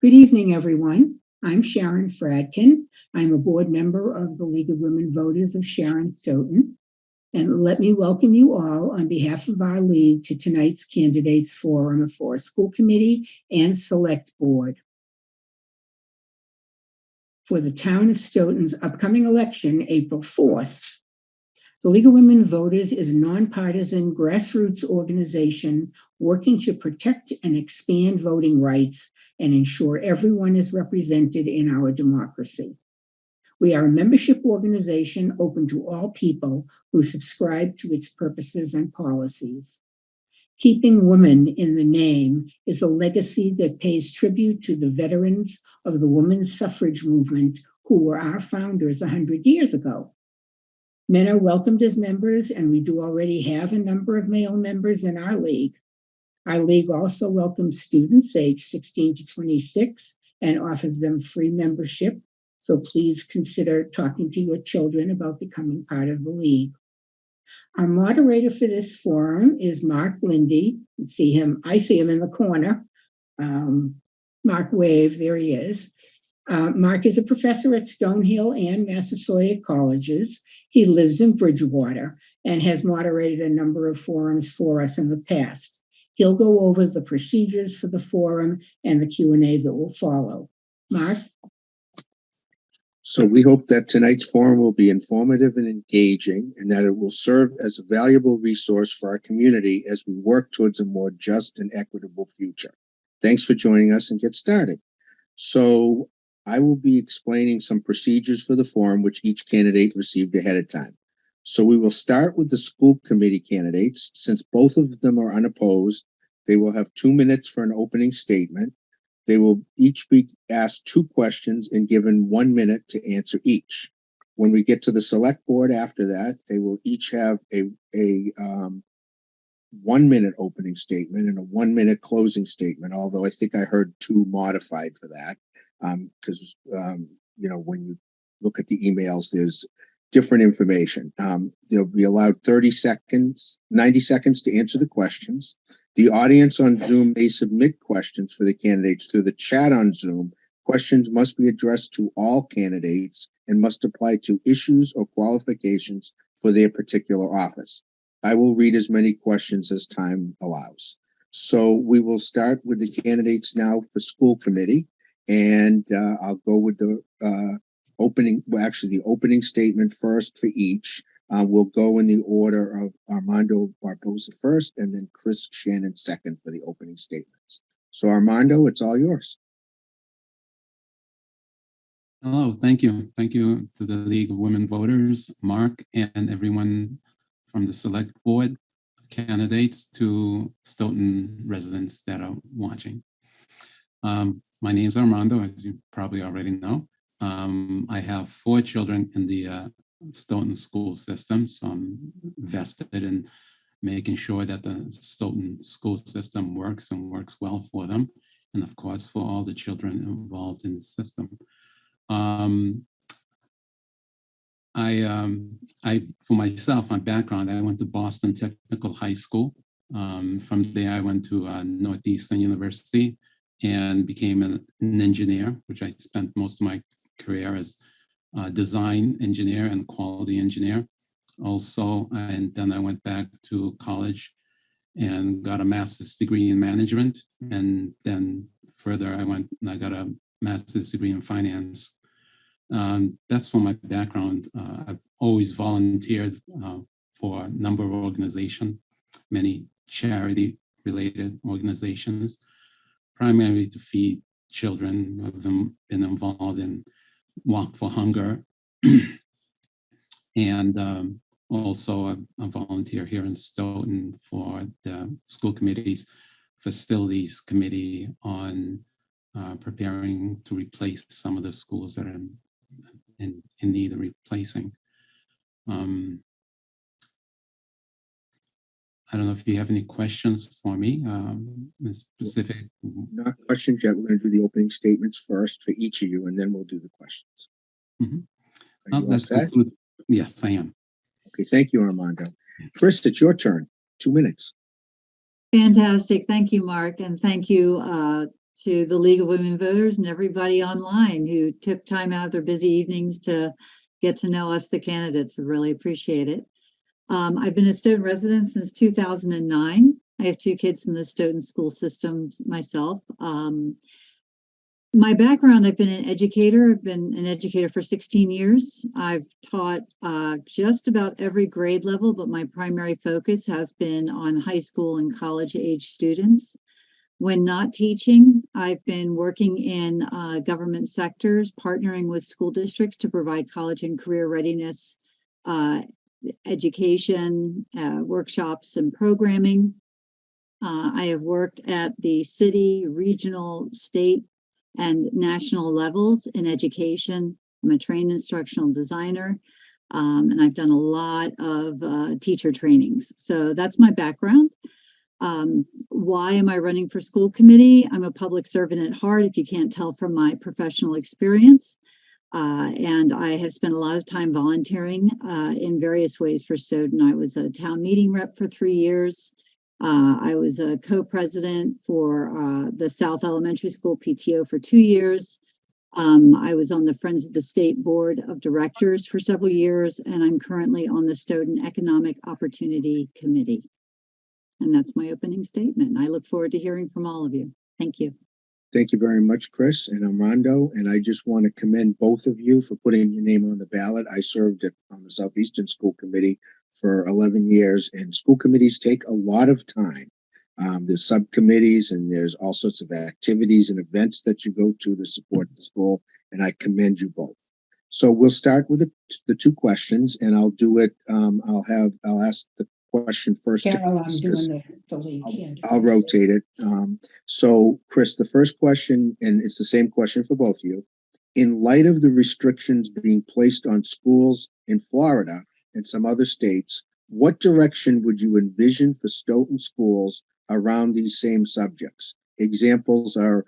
Good evening, everyone. I'm Sharon Fradkin. I'm a board member of the League of Women Voters of Sharon Stoughton. And let me welcome you all on behalf of our league to tonight's candidates forum for school committee and select board. For the town of Stoughton's upcoming election, April 4th. The League of Women Voters is a nonpartisan grassroots organization working to protect and expand voting rights and ensure everyone is represented in our democracy. We are a membership organization open to all people who subscribe to its purposes and policies. Keeping women in the name is a legacy that pays tribute to the veterans of the women's suffrage movement who were our founders 100 years ago. Men are welcomed as members, and we do already have a number of male members in our league. Our league also welcomes students aged 16 to 26 and offers them free membership. So please consider talking to your children about becoming part of the league. Our moderator for this forum is Mark Lindy. You see him, I see him in the corner. Mark wave, there he is. Mark is a professor at Stonehill and Massasoit colleges. He lives in Bridgewater and has moderated a number of forums for us in the past. He'll go over the procedures for the forum and the Q&A that will follow. Mark? So we hope that tonight's forum will be informative and engaging, and that it will serve as a valuable resource for our community as we work towards a more just and equitable future. Thanks for joining us, and get started. So I will be explaining some procedures for the forum which each candidate received ahead of time. So we will start with the school committee candidates. Since both of them are unopposed, they will have 2 minutes for an opening statement. They will each be asked 2 questions and given 1 minute to answer each. When we get to the select board after that, they will each have a 1 minute opening statement and a 1 minute closing statement, although I think I heard 2 modified for that. Because when you look at the emails, there's different information. They'll be allowed 90 seconds to answer the questions. The audience on Zoom may submit questions for the candidates through the chat on Zoom. Questions must be addressed to all candidates and must apply to issues or qualifications for their particular office. I will read as many questions as time allows. So we will start with the candidates now for school committee. And I'll go with the the opening statement first for each. We'll go in the order of Armando Barbosa first, and then Chris Shannon second for the opening statements. So Armando, it's all yours. Hello, thank you. Thank you to the League of Women Voters, Mark, and everyone from the select board, candidates to Stoughton residents that are watching. My name's Armando, as you probably already know. I have 4 children in the Stoughton school system, so I'm vested in making sure that the Stoughton school system works and works well for them, and of course for all the children involved in the system. For myself, my background, I went to Boston Technical High School. From there, I went to Northeastern University and became an engineer, which I spent most of my career as a design engineer and quality engineer also. And then I went back to college and got a master's degree in management. And then further, I got a master's degree in finance. That's for my background. I've always volunteered for a number of organizations, many charity-related organizations, primarily to feed children. I've been involved in Walk for Hunger. And also a volunteer here in Stoughton for the school committee's facilities committee on preparing to replace some of the schools that are in need of replacing. I don't know if you have any questions for me, specific. Not questions yet. We're going to do the opening statements first for each of you, and then we'll do the questions. Mm-hmm. Are you all set? Yes, I am. Okay, thank you, Armando. Chris, it's your turn. 2 minutes. Fantastic. Thank you, Mark. And thank you to the League of Women Voters and everybody online who took time out of their busy evenings to get to know us, the candidates. I really appreciate it. I've been a Stoughton resident since 2009. I have 2 kids in the Stoughton school system myself. My background, I've been an educator. I've been an educator for 16 years. I've taught just about every grade level, but my primary focus has been on high school and college age students. When not teaching, I've been working in government sectors, partnering with school districts to provide college and career readiness education, workshops, and programming. I have worked at the city, regional, state, and national levels in education. I'm a trained instructional designer, and I've done a lot of teacher trainings. So that's my background. Why am I running for school committee? I'm a public servant at heart, if you can't tell from my professional experience. And I have spent a lot of time volunteering in various ways for Stoughton. I was a town meeting rep for 3 years. I was a co-president for the South Elementary School PTO for 2 years. I was on the Friends of the State Board of Directors for several years, and I'm currently on the Stoughton Economic Opportunity Committee. And that's my opening statement. I look forward to hearing from all of you. Thank you. Thank you very much, Chris and Armando. And I just want to commend both of you for putting your name on the ballot. I served on the Southeastern School Committee for 11 years, and school committees take a lot of time. There's subcommittees and there's all sorts of activities and events that you go to support the school, and I commend you both. So we'll start with the 2 questions, and I'll do it. I'll ask the question first. Carol, I'm doing the lead here. I'll rotate it. So, Chris, the first question, and it's the same question for both of you. In light of the restrictions being placed on schools in Florida and some other states, what direction would you envision for Stoughton schools around these same subjects? Examples are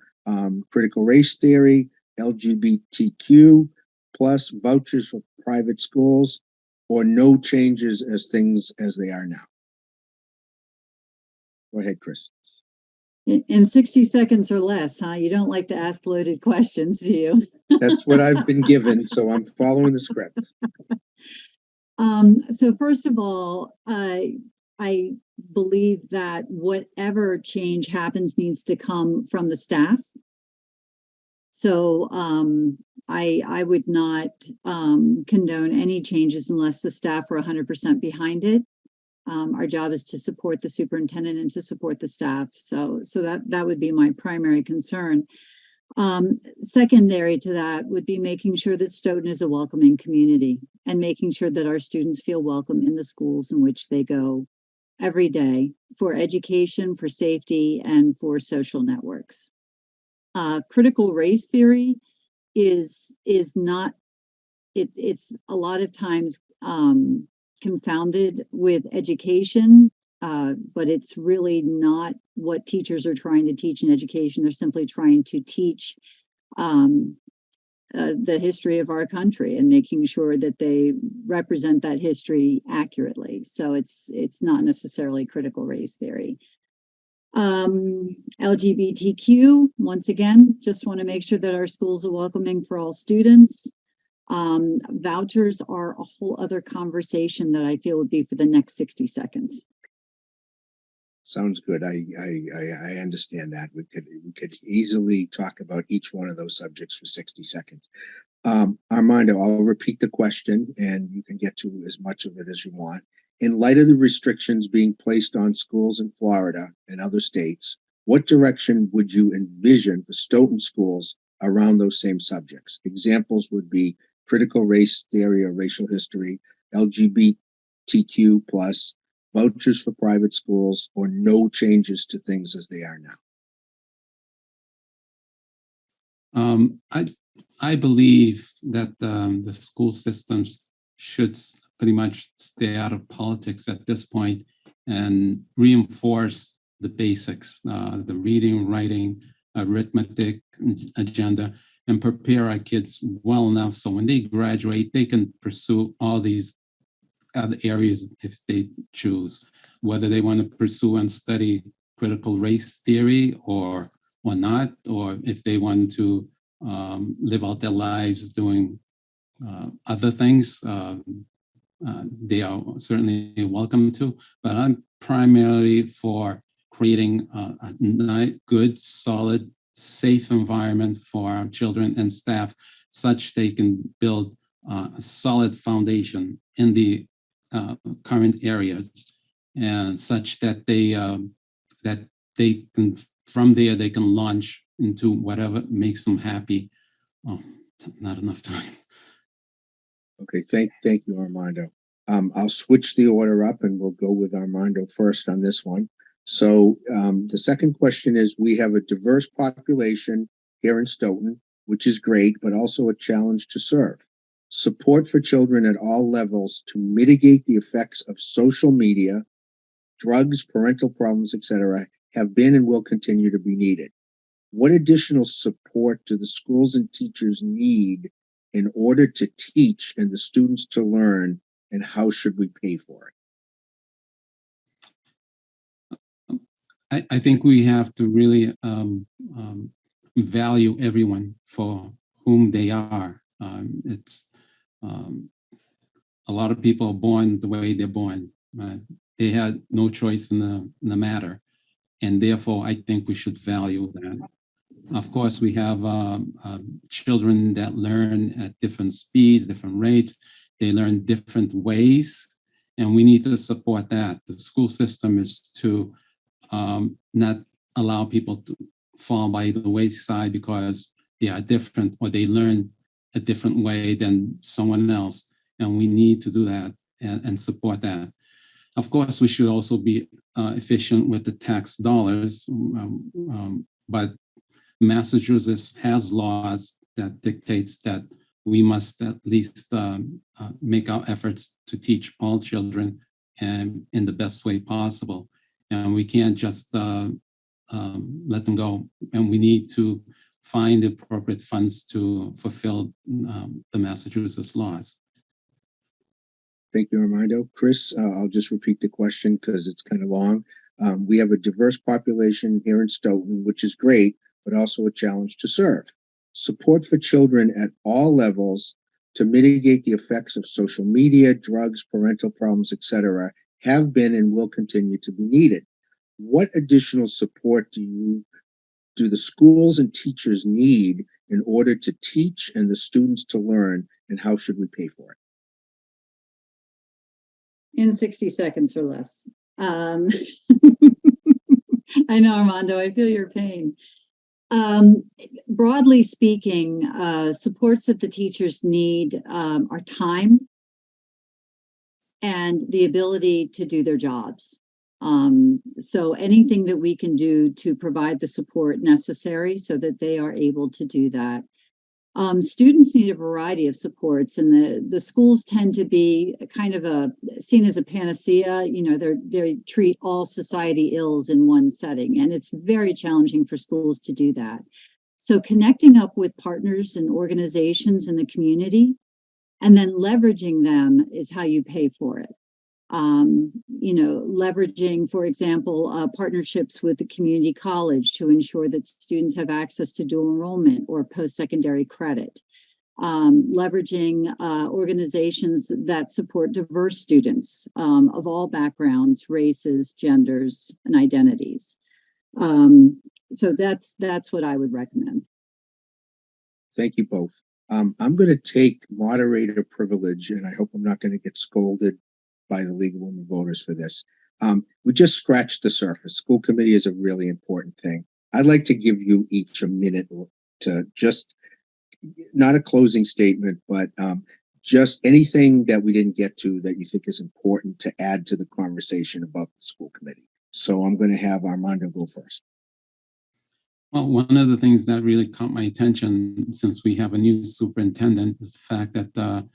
critical race theory, LGBTQ, plus vouchers for private schools, or no changes as things as they are now. Go ahead, Chris. In 60 seconds or less, huh? You don't like to ask loaded questions, do you? That's what I've been given, so I'm following the script. So first of all, I believe that whatever change happens needs to come from the staff. So I would not condone any changes unless the staff were 100% behind it. Our job is to support the superintendent and to support the staff. So that would be my primary concern. Secondary to that would be making sure that Stoughton is a welcoming community and making sure that our students feel welcome in the schools in which they go every day for education, for safety, and for social networks. Critical race theory is not, it's a lot of times confounded with education, but it's really not what teachers are trying to teach in education. They're simply trying to teach the history of our country and making sure that they represent that history accurately. So it's not necessarily critical race theory. LGBTQ, once again, just want to make sure that our schools are welcoming for all students. Vouchers are a whole other conversation that I feel would be for the next 60 seconds. Sounds good. I understand that. We could easily talk about each one of those subjects for 60 seconds. Armando, I'll repeat the question and you can get to as much of it as you want. In light of the restrictions being placed on schools in Florida and other states, what direction would you envision for Stoughton schools around those same subjects? Examples would be critical race theory or racial history, LGBTQ plus, vouchers for private schools, or no changes to things as they are now. I believe that the school systems should pretty much stay out of politics at this point and reinforce the basics, the reading, writing, arithmetic agenda, and prepare our kids well enough so when they graduate, they can pursue all these other areas if they choose, whether they want to pursue and study critical race theory or or not, or if they want to live out their lives doing other things, they are certainly welcome to. But I'm primarily for creating a nice, good, solid, safe environment for our children and staff, such they can build a solid foundation in the current areas, and such that they can, from there they can launch into whatever makes them happy. Oh, not enough time. Okay, thank you, Armando. I'll switch the order up and we'll go with Armando first on this one. So the second question is, we have a diverse population here in Stoughton, which is great, but also a challenge to serve. Support for children at all levels to mitigate the effects of social media, drugs, parental problems, etc., have been and will continue to be needed. What additional support do the schools and teachers need in order to teach and the students to learn, and how should we pay for it? I think we have to really value everyone for whom they are. A lot of people are born the way they're born. They had no choice in the matter, and therefore I think we should value that. Of course, we have children that learn at different speeds, different rates. They learn different ways, and we need to support that. The school system is to not allow people to fall by the wayside because they are different or they learn a different way than someone else. And we need to do that and support that. Of course, we should also be efficient with the tax dollars, but Massachusetts has laws that dictates that we must at least make our efforts to teach all children and in the best way possible. And we can't just let them go. And we need to find the appropriate funds to fulfill the Massachusetts laws. Thank you, Armando. Chris, I'll just repeat the question because it's kind of long. We have a diverse population here in Stoughton, which is great, but also a challenge to serve. Support for children at all levels to mitigate the effects of social media, drugs, parental problems, etc., have been and will continue to be needed. What additional support do the schools and teachers need in order to teach and the students to learn, and how should we pay for it? In 60 seconds or less. I know, Armando, I feel your pain. Broadly speaking, supports that the teachers need are time and the ability to do their jobs. So anything that we can do to provide the support necessary so that they are able to do that. Students need a variety of supports, and the schools tend to be kind of seen as a panacea. You know, they treat all society ills in one setting, and it's very challenging for schools to do that. So connecting up with partners and organizations in the community, and then leveraging them is how you pay for it. You know, leveraging, for example, partnerships with the community college to ensure that students have access to dual enrollment or post-secondary credit. Leveraging organizations that support diverse students of all backgrounds, races, genders, and identities. So that's what I would recommend. Thank you both. I'm going to take moderator privilege, and I hope I'm not going to get scolded by the League of Women Voters for this. We just scratched the surface. School committee is a really important thing. I'd like to give you each a minute to just, not a closing statement, but just anything that we didn't get to that you think is important to add to the conversation about the school committee. So I'm going to have Armando go first. Well, one of the things that really caught my attention since we have a new superintendent is the fact that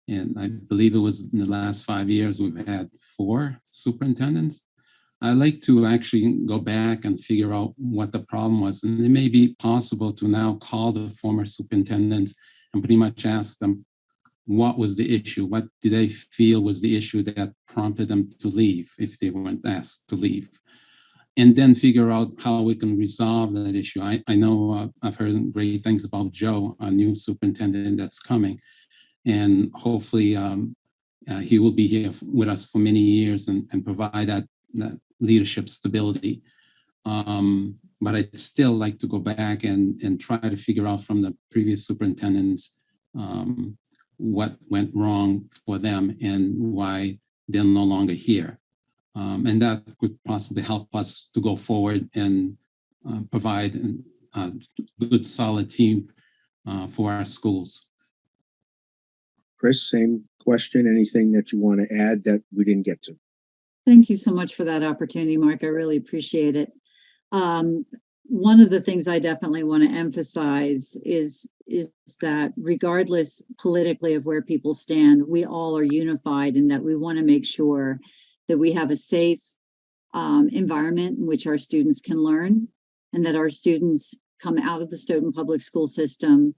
and I believe it was in the last 5 years, we've had 4 superintendents. I like to actually go back and figure out what the problem was. And it may be possible to now call the former superintendents and pretty much ask them, what was the issue? What did they feel was the issue that prompted them to leave if they weren't asked to leave? and then figure out how we can resolve that issue. I know I've heard great things about Joe, our new superintendent that's coming, and hopefully he will be here with us for many years and provide that leadership stability. But I'd still like to go back and try to figure out from the previous superintendents what went wrong for them and why they're no longer here. And that could possibly help us to go forward and provide a good, solid team for our schools. Chris, same question. Anything that you want to add that we didn't get to? Thank you so much for that opportunity, Mark. I really appreciate it. One of the things I definitely want to emphasize is that regardless politically of where people stand, we all are unified in that we want to make sure that we have a safe environment in which our students can learn, and that our students come out of the Stoughton public school system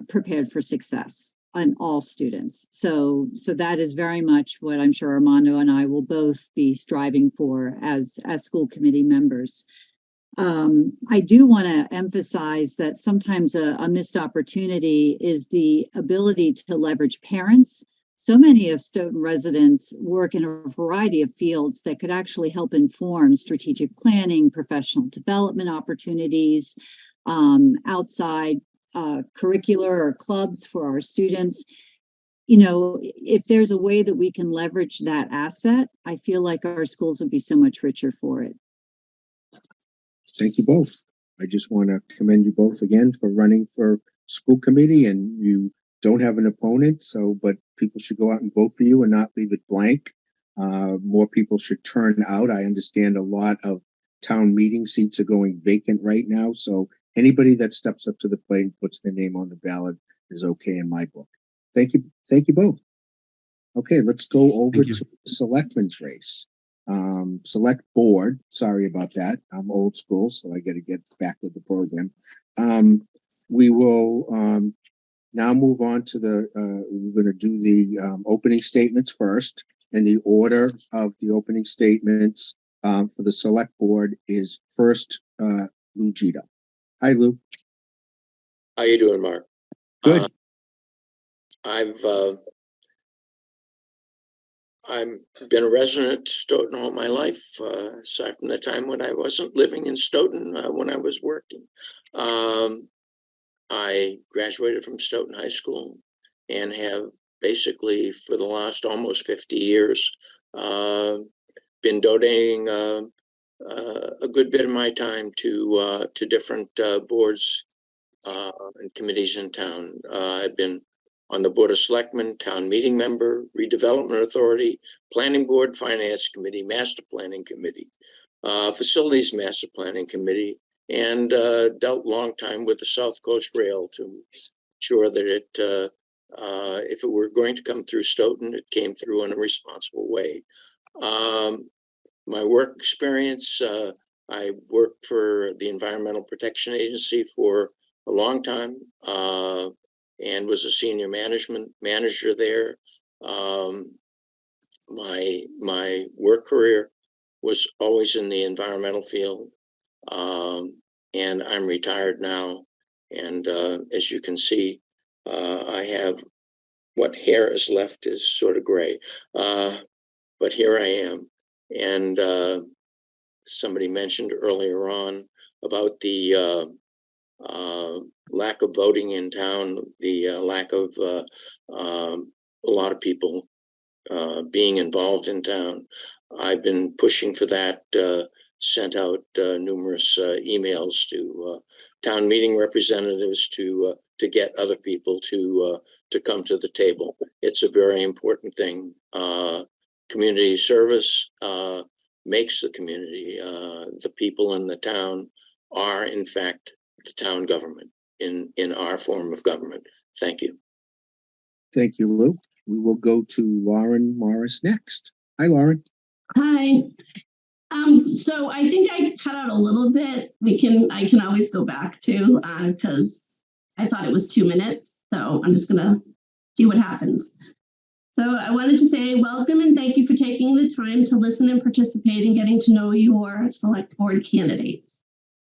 prepared for success, and all students. So that is very much what I'm sure Armando and I will both be striving for as school committee members. I do want to emphasize that sometimes a missed opportunity is the ability to leverage parents. So many of Stoughton residents work in a variety of fields that could actually help inform strategic planning, professional development opportunities, outside curricular or clubs for our students. You know, if there's a way that we can leverage that asset, I feel like our schools would be so much richer for it. Thank you both. I just want to commend you both again for running for school committee, and you don't have an opponent, but people should go out and vote for you and not leave it blank. More people should turn out. I understand a lot of town meeting seats are going vacant right now, so anybody that steps up to the plate and puts their name on the ballot is okay in my book. Thank you both. Okay, let's go over to the selectmen's race. Select board, sorry about that. I'm old school, so I got to get back with the program. We will now move on to we're going to do the opening statements first, and the order of the opening statements for the select board is first Lou Gito. Hi, Lou. How you doing, Mark? Good. I've been a resident of Stoughton all my life, aside from the time when I wasn't living in Stoughton, when I was working. I graduated from Stoughton High School and have basically for the last almost 50 years been donating a good bit of my time to different boards and committees in town. I've been on the Board of Selectmen, Town Meeting Member, Redevelopment Authority, Planning Board, Finance Committee, Master Planning Committee, Facilities Master Planning Committee, and dealt long time with the South Coast Rail to ensure that if it were going to come through Stoughton, it came through in a responsible way. My work experience, I worked for the Environmental Protection Agency for a long time and was a senior manager there. My work career was always in the environmental field, and I'm retired now. And as you can see, I have what hair is left is sort of gray, but here I am. And somebody mentioned earlier on about the lack of voting in town, the lack of a lot of people being involved in town. I've been pushing for that, sent out numerous emails to town meeting representatives to get other people to come to the table. It's a very important thing. Community service makes the community. The people in the town are, in fact, the town government in our form of government. Thank you. Thank you, Lou. We will go to Lauren Morris next. Hi, Lauren. Hi. So I think I cut out a little bit. I can always go back to because I thought it was 2 minutes. So I'm just gonna see what happens. So I wanted to say welcome and thank you for taking the time to listen and participate in getting to know your select board candidates.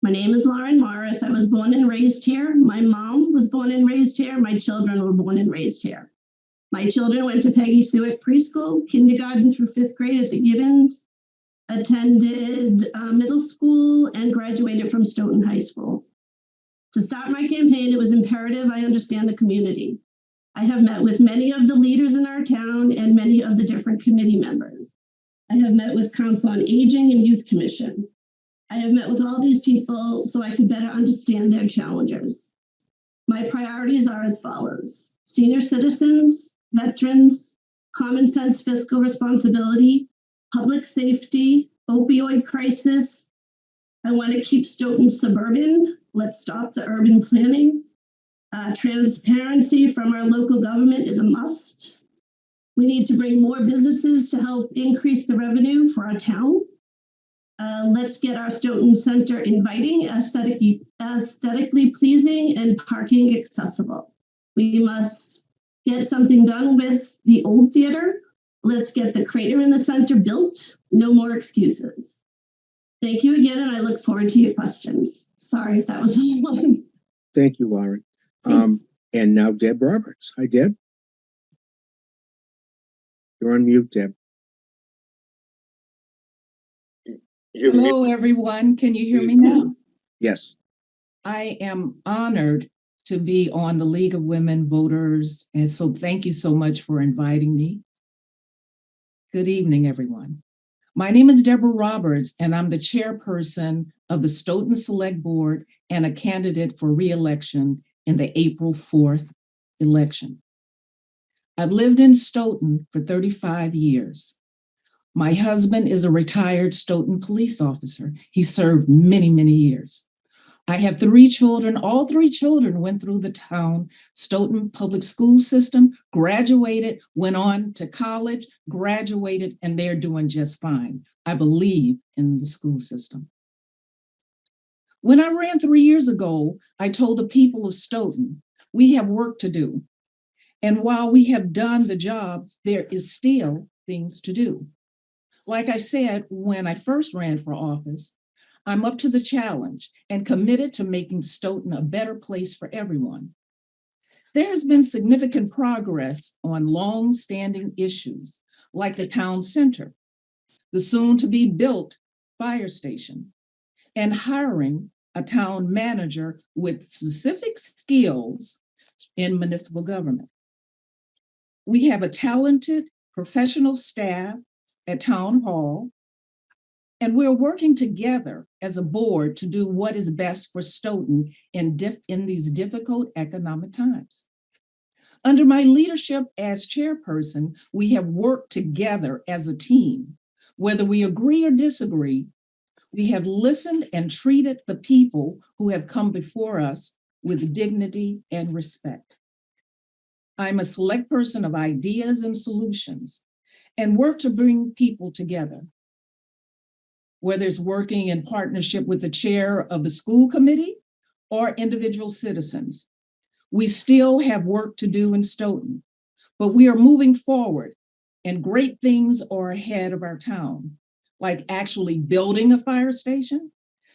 My name is Lauren Morris. I was born and raised here. My mom was born and raised here. My children were born and raised here. My children went to Peggy Stewart Preschool, kindergarten through 5th grade at the Gibbons, attended middle school, and graduated from Stoughton High School. To start my campaign, it was imperative I understand the community. I have met with many of the leaders in our town and many of the different committee members. I have met with Council on Aging and Youth Commission. I have met with all these people so I could better understand their challenges. My priorities are as follows: senior citizens, veterans, common sense fiscal responsibility, public safety, opioid crisis. I want to keep Stoughton suburban. Let's stop the urban planning. Transparency from our local government is a must. We need to bring more businesses to help increase the revenue for our town. Let's get our Stoughton Center inviting, aesthetically pleasing, and parking accessible. We must get something done with the old theater. Let's get the crater in the center built. No more excuses. Thank you again, and I look forward to your questions. Sorry if that was long. Thank you, Lauren. And now Deb Roberts. Hi, Deb. You're on mute, Deb. Hello, everyone. Can you hear me now? Yes. I am honored to be on the League of Women Voters. And so thank you so much for inviting me. Good evening, everyone. My name is Deborah Roberts, and I'm the chairperson of the Stoughton Select Board and a candidate for re-election in the April 4th election. I've lived in Stoughton for 35 years. My husband is a retired Stoughton police officer. He served many, many years. I have 3 children. All 3 children went through the town Stoughton public school system, graduated, went on to college, graduated, and they're doing just fine. I believe in the school system. When I ran 3 years ago, I told the people of Stoughton, we have work to do. And while we have done the job, there is still things to do. Like I said, when I first ran for office, I'm up to the challenge and committed to making Stoughton a better place for everyone. There has been significant progress on long-standing issues like the town center, the soon-to-be-built fire station, and hiring a town manager with specific skills in municipal government. We have a talented professional staff at Town Hall, and we're working together as a board to do what is best for Stoughton in these difficult economic times. Under my leadership as chairperson, we have worked together as a team. Whether we agree or disagree, we have listened and treated the people who have come before us with dignity and respect. I'm a select person of ideas and solutions and work to bring people together. Whether it's working in partnership with the chair of the school committee or individual citizens, we still have work to do in Stoughton, but we are moving forward and great things are ahead of our town, like actually building a fire station,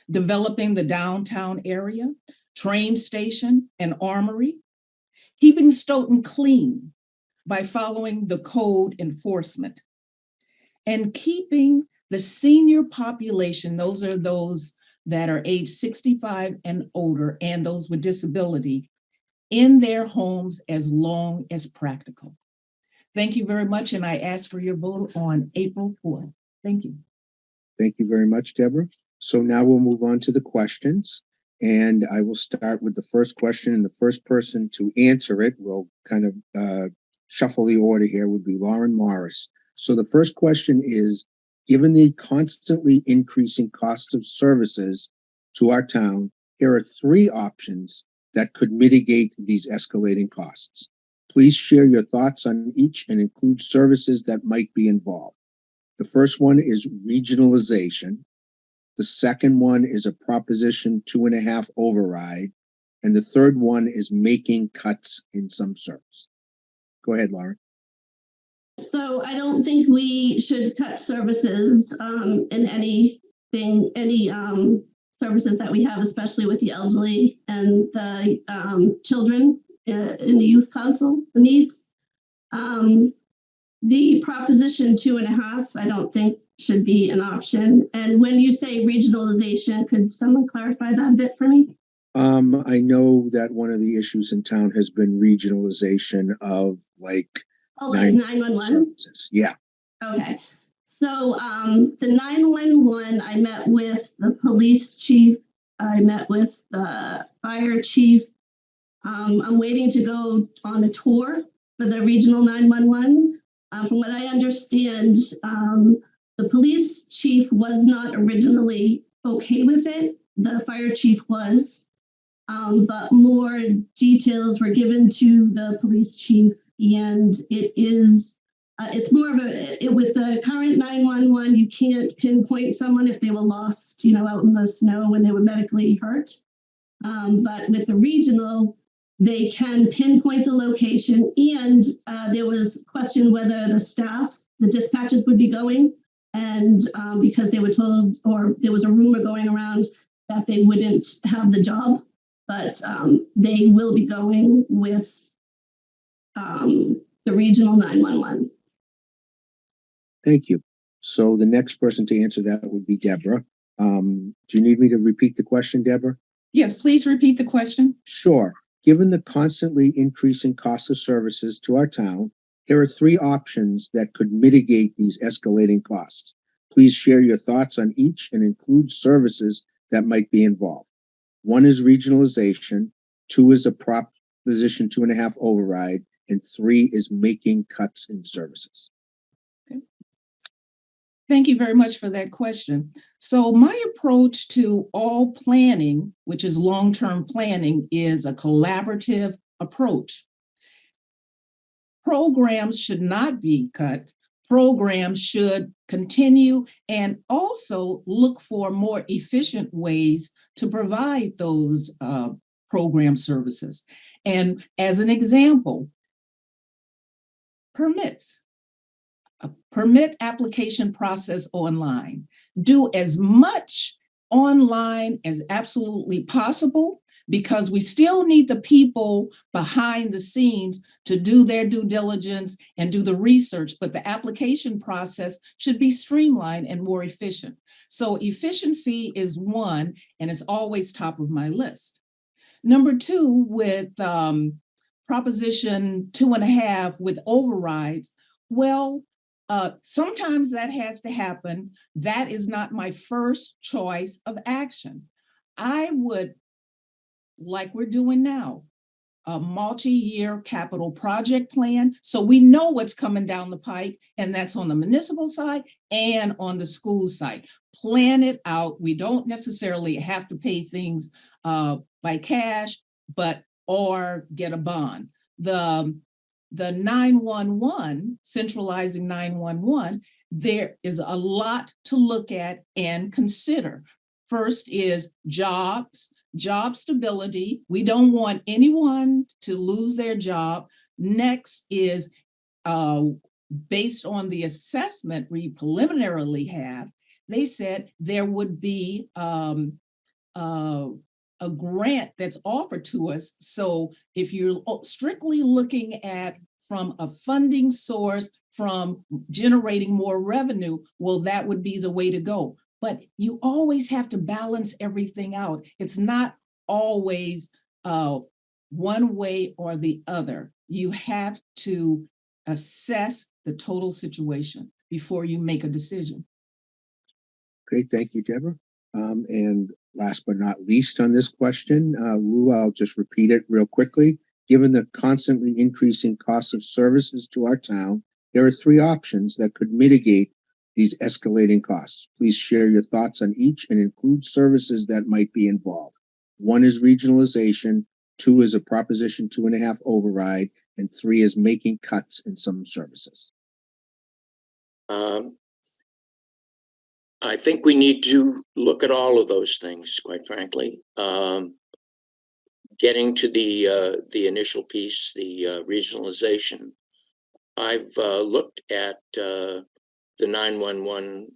developing the downtown area, train station, and armory, keeping Stoughton clean by following the code enforcement, and keeping the senior population, those are those that are age 65 and older and those with disability, in their homes as long as practical. Thank you very much, and I ask for your vote on April 4th. Thank you. Thank you very much, Deborah. So now we'll move on to the questions. And I will start with the first question, and the first person to answer it, we'll kind of shuffle the order here, would be Lauren Morris. So the first question is, given the constantly increasing cost of services to our town, here are 3 options that could mitigate these escalating costs. Please share your thoughts on each and include services that might be involved. The first one is regionalization. The second one is a Proposition 2.5 override. And the third one is making cuts in some service. Go ahead, Lauren. So I don't think we should cut services in anything, any services that we have, especially with the elderly and the children in the youth council needs. The proposition 2.5, I don't think should be an option. And when you say regionalization, could someone clarify that a bit for me? I know that one of the issues in town has been regionalization of like Oh, like 911? services. Yeah. Okay. So the 911, I met with the police chief. I met with the fire chief. I'm waiting to go on a tour for the regional 911. From what I understand, the police chief was not originally okay with it. The fire chief was, but more details were given to the police chief, and it is, it's more of a, with the current 911, you can't pinpoint someone if they were lost, out in the snow when they were medically hurt. But with the regional, they can pinpoint the location, and there was question whether the staff, the dispatchers would be going, and because they were told, or there was a rumor going around that they wouldn't have the job, but they will be going with the regional 911. Thank you. So the next person to answer that would be Deborah. Do you need me to repeat the question, Deborah? Yes, please repeat the question. Sure. Given the constantly increasing cost of services to our town, here are 3 options that could mitigate these escalating costs. Please share your thoughts on each and include services that might be involved. 1 is regionalization, 2 is a proposition 2.5 override, and 3 is making cuts in services. Thank you very much for that question. So my approach to all planning, which is long-term planning, is a collaborative approach. Programs should not be cut. Programs should continue and also look for more efficient ways to provide those program services. And as an example, permits. A permit application process online. Do as much online as absolutely possible, because we still need the people behind the scenes to do their due diligence and do the research, but the application process should be streamlined and more efficient. So efficiency is 1, and it's always top of my list. Number 2, with proposition 2.5 with overrides, well, sometimes that has to happen. That is not my first choice of action. I would, like we're doing now, a multi-year capital project plan, so we know what's coming down the pike, and that's on the municipal side and on the school side. Plan it out. We don't necessarily have to pay things by cash, or get a bond. The 911, centralizing 911, there is a lot to look at and consider. First is job stability. We don't want anyone to lose their job. Next is, based on the assessment we preliminarily have, they said there would be a grant that's offered to us. So if you're strictly looking at from a funding source, from generating more revenue, well, that would be the way to go. But you always have to balance everything out. It's not always one way or the other. You have to assess the total situation before you make a decision. Great, thank you, Deborah. And last but not least on this question, Lou, I'll just repeat it real quickly. Given the constantly increasing cost of services to our town, there are 3 options that could mitigate these escalating costs. Please share your thoughts on each and include services that might be involved. 1 is regionalization, 2 is a proposition 2.5 override, and 3 is making cuts in some services. I think we need to look at all of those things, quite frankly. Getting to the initial piece, the regionalization, I've looked at the 911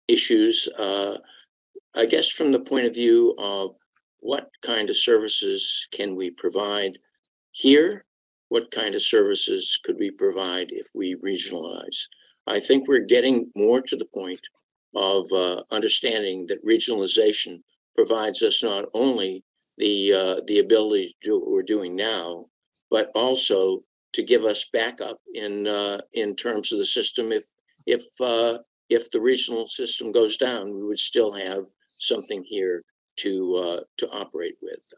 issues, I guess from the point of view of what kind of services can we provide here? What kind of services could we provide if we regionalize? I think we're getting more to the point of understanding that regionalization provides us not only the ability to do what we're doing now, but also to give us backup in terms of the system. If the regional system goes down, we would still have something here to operate with.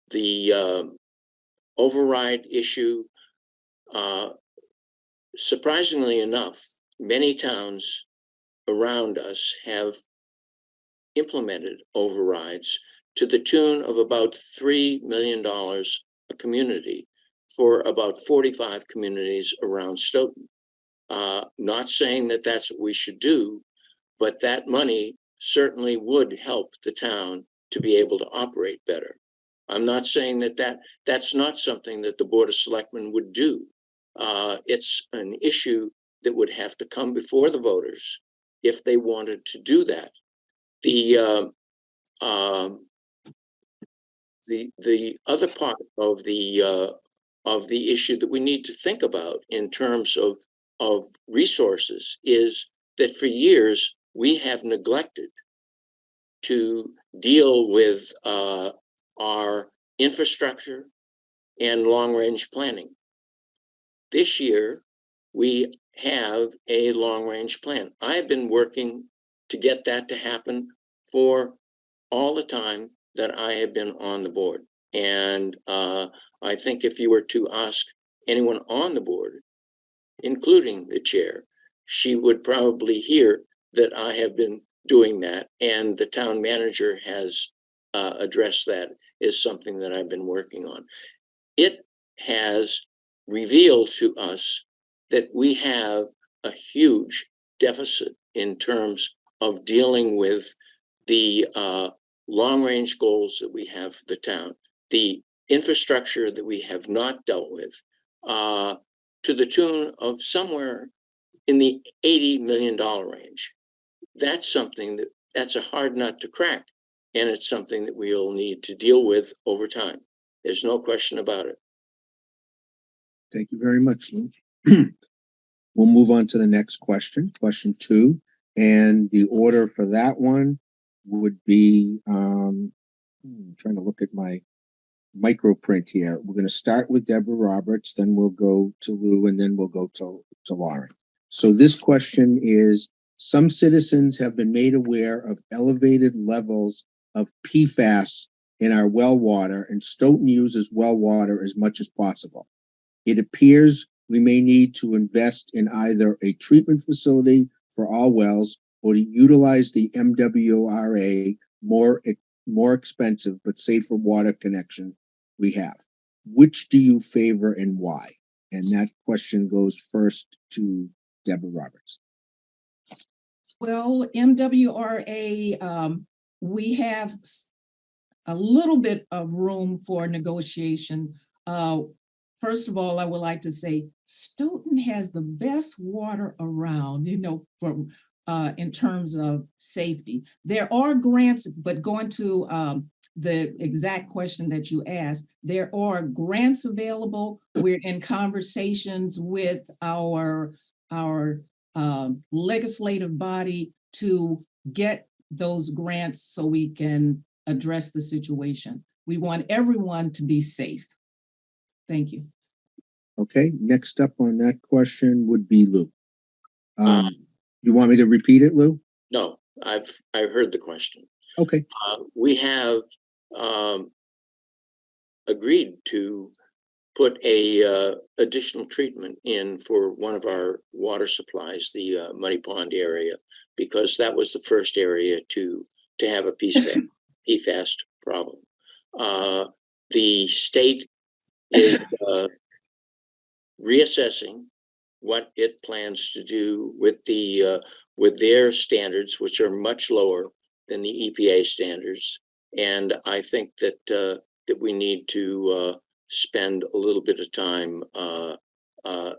The override issue, surprisingly enough, many towns around us have implemented overrides to the tune of about $3 million a community for about 45 communities around Stoughton. Not saying that that's what we should do, but that money certainly would help the town to be able to operate better. I'm not saying that that's not something that the Board of Selectmen would do. It's an issue that would have to come before the voters if they wanted to do that. The other part of the issue that we need to think about in terms of resources is that for years we have neglected to deal with our infrastructure and long-range planning. This year, we have a long-range plan. I've been working to get that to happen for all the time that I have been on the board. And I think if you were to ask anyone on the board, including the chair, she would probably hear that I have been doing that, and the town manager has addressed that as something that I've been working on. It has revealed to us that we have a huge deficit in terms of dealing with the long-range goals that we have for the town, the infrastructure that we have not dealt with, to the tune of somewhere in the $80 million range. That's something that's a hard nut to crack, and it's something that we'll need to deal with over time. There's no question about it. Thank you very much, Lou. We'll move on to the next question, question 2. And the order for that one would be, I'm trying to look at my micro print here. We're going to start with Deborah Roberts, then we'll go to Lou, and then we'll go to Lauren. So this question is, some citizens have been made aware of elevated levels of PFAS in our well water, and Stoughton uses well water as much as possible. It appears we may need to invest in either a treatment facility for all wells or to utilize the MWRA more expensive but safer water connection we have. Which do you favor and why? And that question goes first to Deborah Roberts. Well, MWRA, we have a little bit of room for negotiation. First of all, I would like to say Stoughton has the best water around, from in terms of safety. There are grants, but going to the exact question that you asked, there are grants available. We're in conversations with our legislative body to get those grants so we can address the situation. We want everyone to be safe. Thank you. Okay, next up on that question would be Lou. You want me to repeat it, Lou? No, I've heard the question. Okay. We have agreed to put a additional treatment in for one of our water supplies, the Muddy Pond area, because that was the first area to have a PFAS problem. The state is reassessing what it plans to do with with their standards, which are much lower than the EPA standards. And I think that we need to spend a little bit of time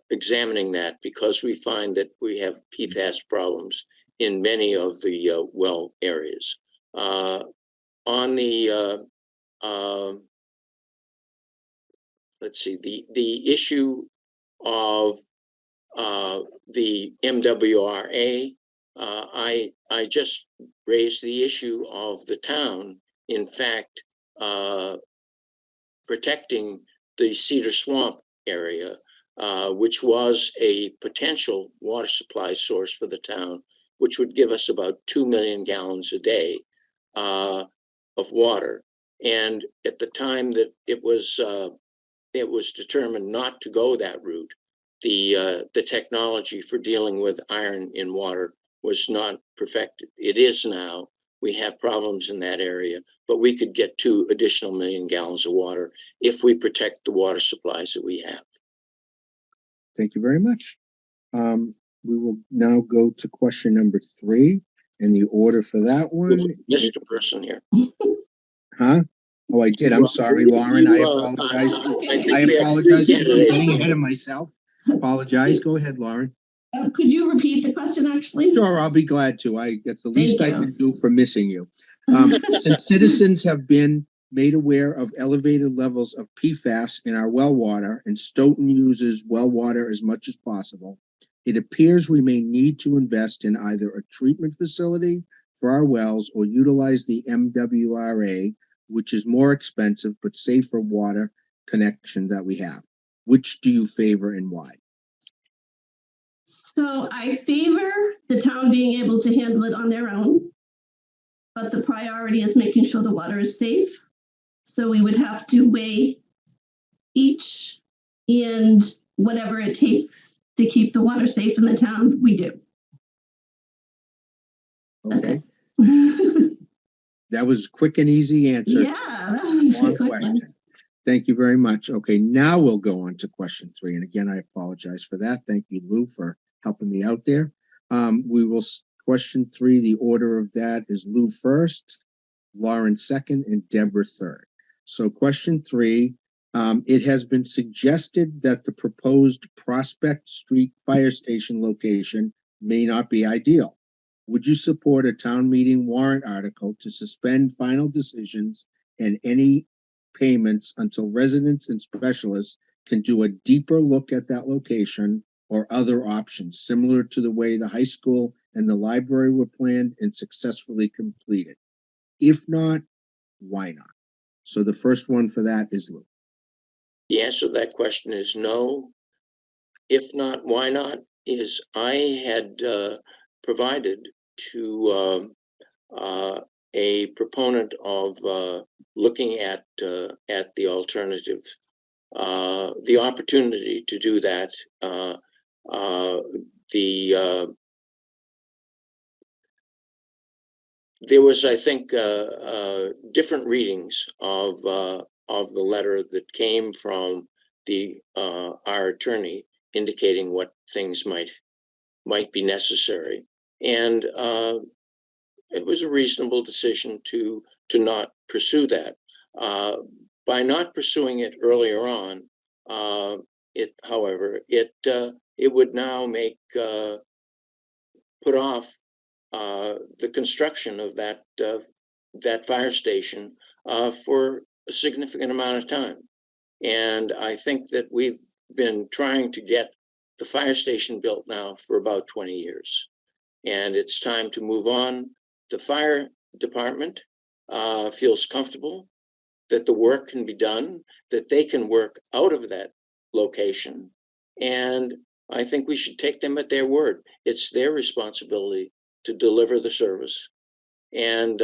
examining that, because we find that we have PFAS problems in many of the well areas. On the let's see, the issue of the MWRA, I just raised the issue of the town, in fact, protecting the Cedar Swamp area, which was a potential water supply source for the town, which would give us about 2 million gallons a day of water. And at the time that it was determined not to go that route, the technology for dealing with iron in water was not perfected. It is now. We have problems in that area, but we could get 2 additional million gallons of water if we protect the water supplies that we have. Thank you very much. We will now go to question number 3, and the order for that one. Missed a person here. Huh? Oh, I did. I'm sorry, Lauren. I apologize. I apologize for getting ahead of myself. Apologize. Go ahead, Lauren. Could you repeat the question, actually? Sure, I'll be glad to. That's the least I can do for missing you. Since citizens have been made aware of elevated levels of PFAS in our well water, and Stoughton uses well water as much as possible, it appears we may need to invest in either a treatment facility for our wells or utilize the MWRA, which is more expensive but safer water connection that we have. Which do you favor and why? So I favor the town being able to handle it on their own, but the priority is making sure the water is safe. So we would have to weigh each and whatever it takes to keep the water safe in the town, we do. Okay. That was a quick and easy answer. Yeah, that was a Long quick question. one. Thank you very much. Okay, now we'll go on to question 3. And again, I apologize for that. Thank you, Lou, for helping me out there. Question 3, the order of that is Lou first, Lauren second, and Deborah third. So question 3, it has been suggested that the proposed Prospect Street Fire Station location may not be ideal. Would you support a town meeting warrant article to suspend final decisions and any payments until residents and specialists can do a deeper look at that location or other options, similar to the way the high school and the library were planned and successfully completed? If not, why not? So the first one for that is Lou. The answer to that question is no. If not, why not? Is I had provided to a proponent of looking at the alternative, the opportunity to do that. There was, I think, different readings of the letter that came from our attorney, indicating what things might be necessary, and it was a reasonable decision to not pursue that. By not pursuing it earlier on, however, it would now put off the construction of that fire station for a significant amount of time. And I think that we've been trying to get the fire station built now for about 20 years. And it's time to move on. The fire department feels comfortable that the work can be done, that they can work out of that location. And I think we should take them at their word. It's their responsibility to deliver the service. And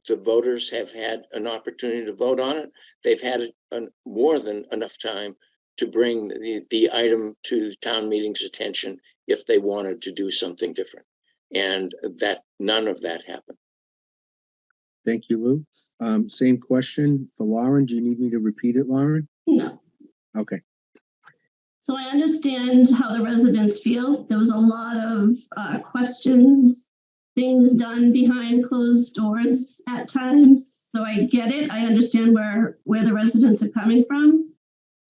the voters have had an opportunity to vote on it. They've had more than enough time to bring the item to town meeting's attention if they wanted to do something different. And that none of that happened. Thank you, Lou. Same question for Lauren. Do you need me to repeat it, Lauren? No. Okay. So I understand how the residents feel. There was a lot of questions, things done behind closed doors at times. So I get it. I understand where the residents are coming from.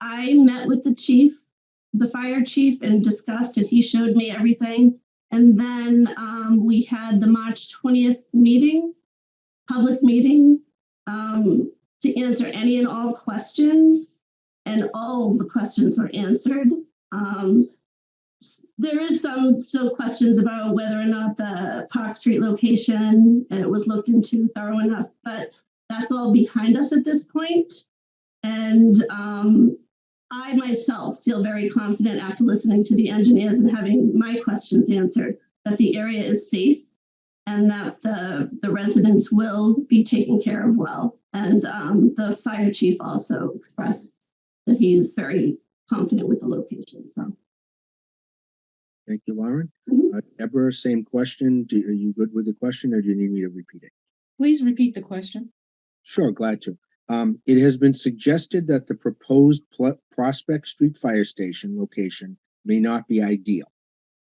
I met with the chief, the fire chief, and discussed, and he showed me everything. And then we had the March 20th meeting, public meeting, to answer any and all questions, and all the questions were answered. There is some still questions about whether or not the Park Street location was looked into thorough enough, but that's all behind us at this point. And I myself feel very confident after listening to the engineers and having my questions answered that the area is safe and that the residents will be taken care of well. And the fire chief also expressed that he's very confident with the location. So. Thank you, Lauren. Mhm. Deborah, same question. Are you good with the question, or do you need me to repeat it? Please repeat the question. Sure, glad to. It has been suggested that the proposed Prospect Street Fire Station location may not be ideal.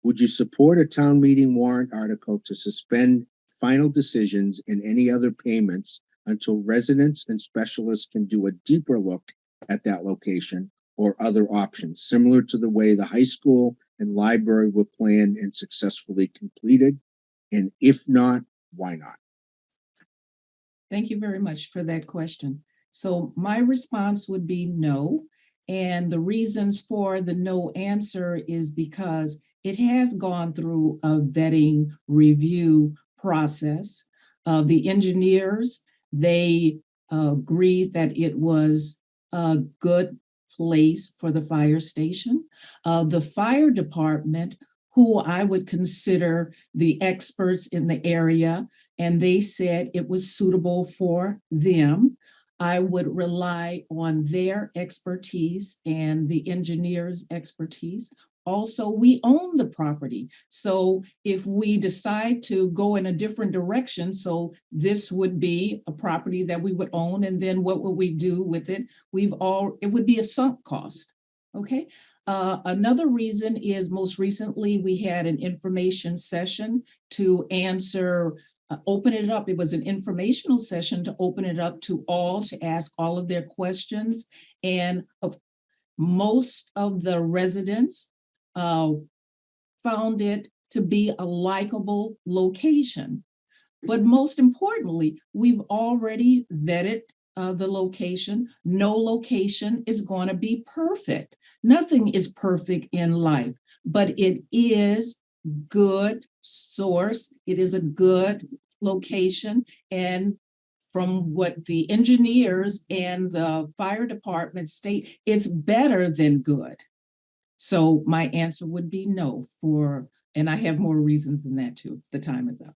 Would you support a town meeting warrant article to suspend final decisions and any other payments until residents and specialists can do a deeper look at that location or other options, similar to the way the high school and library were planned and successfully completed? And if not, why not? Thank you very much for that question. So my response would be no. And the reasons for the no answer is because it has gone through a vetting review process. The engineers, they agreed that it was a good place for the fire station. The fire department, who I would consider the experts in the area, and they said it was suitable for them. I would rely on their expertise and the engineer's expertise. Also, we own the property. So if we decide to go in a different direction, so this would be a property that we would own, and then what would we do with it? It would be a sunk cost, okay? Another reason is most recently we had an information session to answer open it up. It was an informational session to open it up to all, to ask all of their questions. And most of the residents found it to be a likable location. But most importantly, we've already vetted the location. No location is going to be perfect. Nothing is perfect in life, but it is good source. It is a good location. And from what the engineers and the fire department state, it's better than good. So my answer would be no and I have more reasons than that too. The time is up.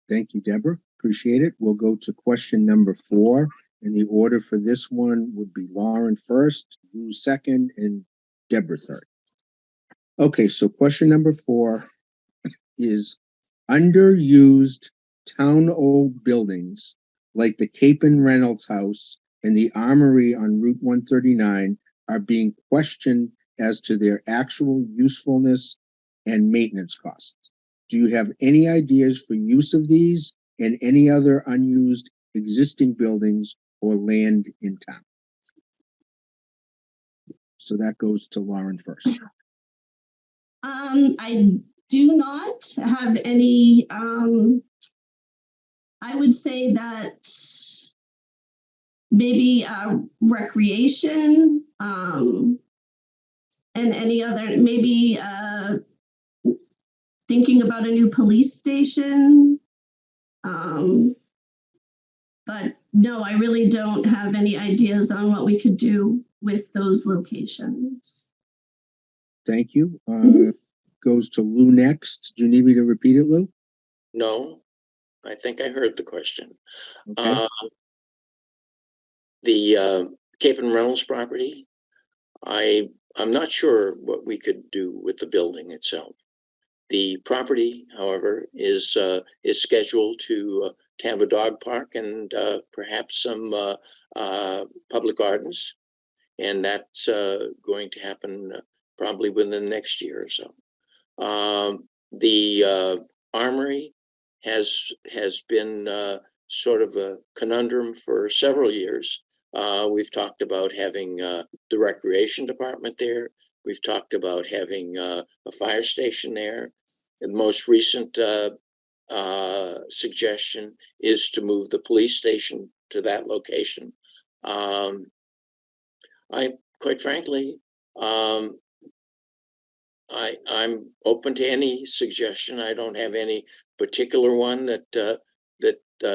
Thank you, Deborah. Appreciate it. We'll go to question number 4. And the order for this one would be Lauren first, Lou second, and Deborah third. Okay, so question number 4 is underused town-owned buildings like the Cape and Reynolds House and the Armory on Route 139 are being questioned as to their actual usefulness and maintenance costs. Do you have any ideas for use of these and any other unused existing buildings or land in town? So that goes to Lauren first. I do not have any, I would say that maybe recreation and any other, maybe thinking about a new police station. But no, I really don't have any ideas on what we could do with those locations. Thank you. Goes to Lou next. Do you need me to repeat it, Lou? No, I think I heard the question. Okay. The Cape and Reynolds property, I'm not sure what we could do with the building itself. The property, however, is scheduled to have a dog park and perhaps some public gardens, and that's going to happen probably within the next year or so. The Armory has been sort of a conundrum for several years. We've talked about having the recreation department there. We've talked about having a fire station there. The most recent suggestion is to move the police station to that location. Quite frankly, I'm open to any suggestion. I don't have any particular one that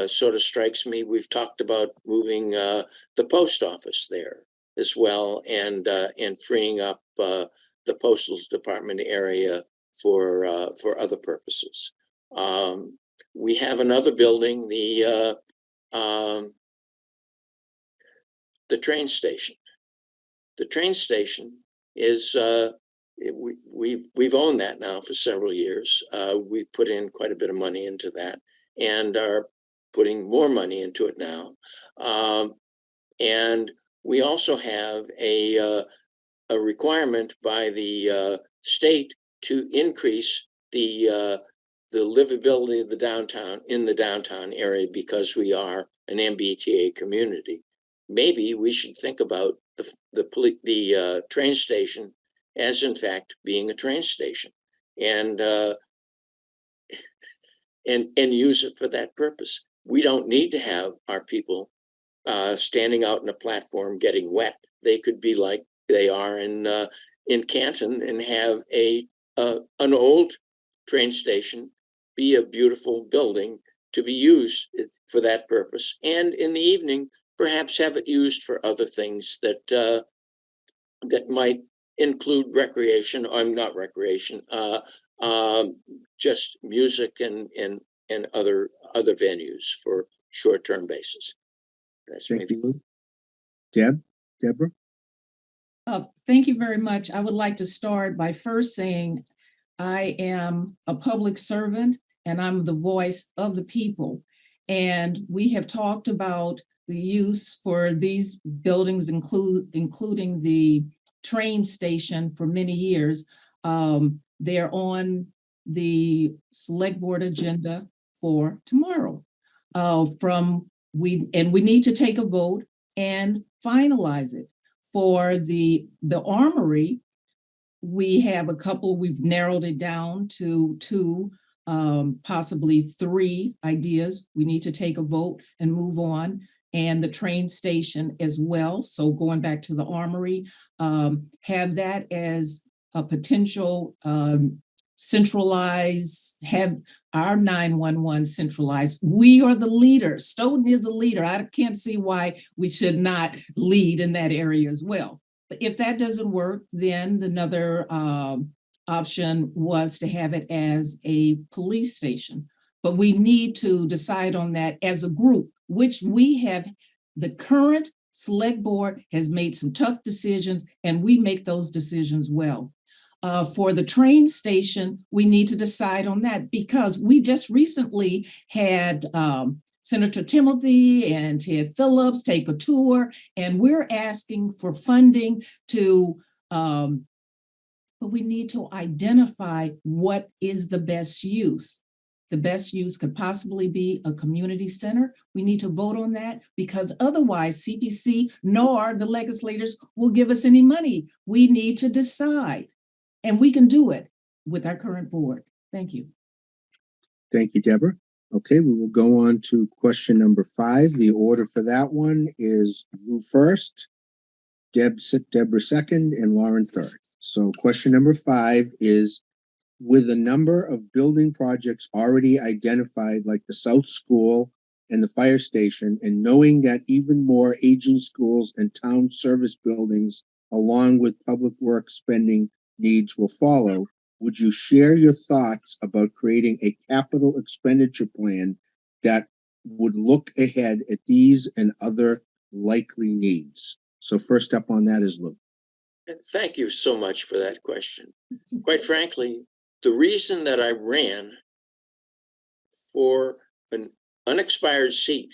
sort of strikes me. We've talked about moving the post office there as well, and freeing up the postal department area for other purposes. We have another building, the train station. The train station is we've owned that now for several years. We've put in quite a bit of money into that, and are putting more money into it now. And we also have a requirement by the state to increase the livability of the downtown area, because we are an MBTA community. Maybe we should think about the train station as, in fact, being a train station, and use it for that purpose. We don't need to have our people standing out in a platform getting wet. They could be like they are in Canton, and have an old train station be a beautiful building to be used for that purpose, and in the evening perhaps have it used for other things that might include recreation, or not recreation, just music and other venues for short-term basis. That's Thank you. Deborah? Thank you very much. I would like to start by first saying I am a public servant, and I'm the voice of the people. And we have talked about the use for these buildings, including the train station, for many years. They're on the select board agenda for tomorrow. We need to take a vote and finalize it. For the armory, we have a couple. We've narrowed it down to two, possibly three ideas. We need to take a vote and move on. And the train station as well. So going back to the armory, have that as a potential centralized, have our 911 centralized. We are the leader. Stoughton is a leader. I can't see why we should not lead in that area as well. But if that doesn't work, then another option was to have it as a police station. But we need to decide on that as a group, which we have. The current select board has made some tough decisions, and we make those decisions well. For the train station, we need to decide on that, because we just recently had Senator Timothy and Ted Phillips take a tour, and we're asking for funding to, but we need to identify what is the best use. The best use could possibly be a community center. We need to vote on that, because otherwise CPC nor the legislators will give us any money. We need to decide, and we can do it with our current board. Thank you. Thank you, Deborah. Okay, we will go on to question number 5. The order for that one is you first, Deborah second, and Lauren third. So question number 5 is, with a number of building projects already identified, like the South School and the fire station, and knowing that even more aging schools and town service buildings, along with public works spending needs, will follow, would you share your thoughts about creating a capital expenditure plan that would look ahead at these and other likely needs? So first up on that is Lou. And thank you so much for that question. Quite frankly, the reason that I ran for an unexpired seat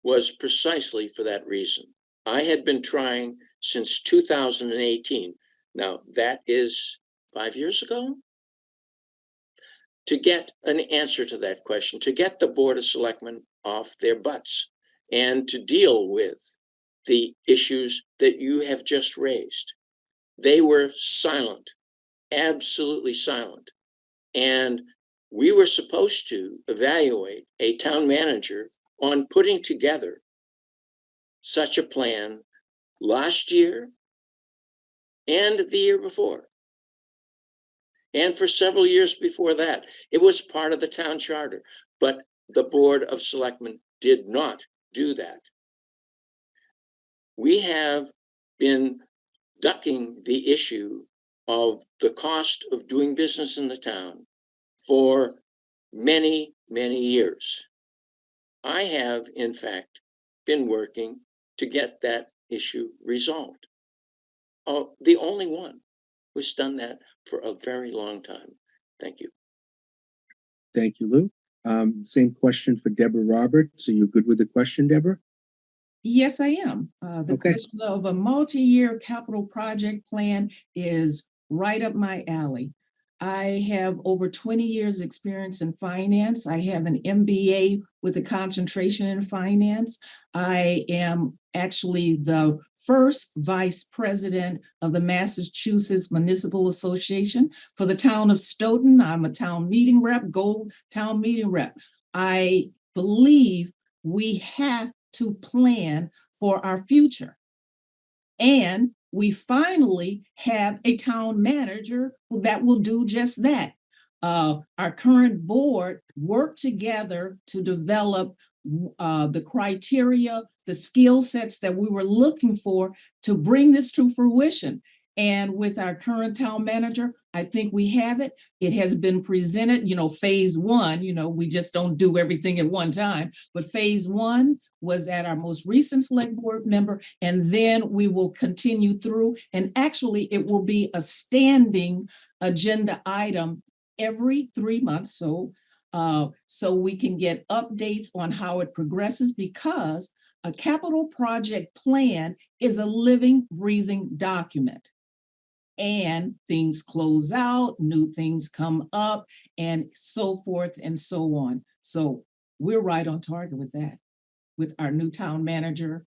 was precisely for that reason. I had been trying since 2018. Now, that is 5 years ago, to get an answer to that question, to get the Board of Selectmen off their butts and to deal with the issues that you have just raised. They were silent, absolutely silent. And we were supposed to evaluate a town manager on putting together such a plan last year and the year before. And for several years before that. It was part of the town charter, but the Board of Selectmen did not do that. We have been ducking the issue of the cost of doing business in the town for many, many years. I have, in fact, been working to get that issue resolved. Oh, the only one who's done that for a very long time. Thank you. Thank you, Lou. Same question for Deborah Roberts. Are you good with the question, Deborah? Yes, I am. The Okay. question of a multi-year capital project plan is right up my alley. I have over 20 years experience in finance. I have an MBA with a concentration in finance. I am actually the first vice president of the Massachusetts Municipal Association for the town of Stoughton. I'm a town meeting rep, gold town meeting rep. I believe we have to plan for our future. And we finally have a town manager that will do just that. Our current board worked together to develop the criteria, the skill sets that we were looking for to bring this to fruition. And with our current town manager, I think we have it. It has been presented, phase one, we just don't do everything at one time, but phase one was at our most recent select board member, and then we will continue through. And actually, it will be a standing agenda item every 3 months. So we can get updates on how it progresses, because a capital project plan is a living, breathing document. And things close out, new things come up, and so forth and so on. So we're right on target with that, with our new town manager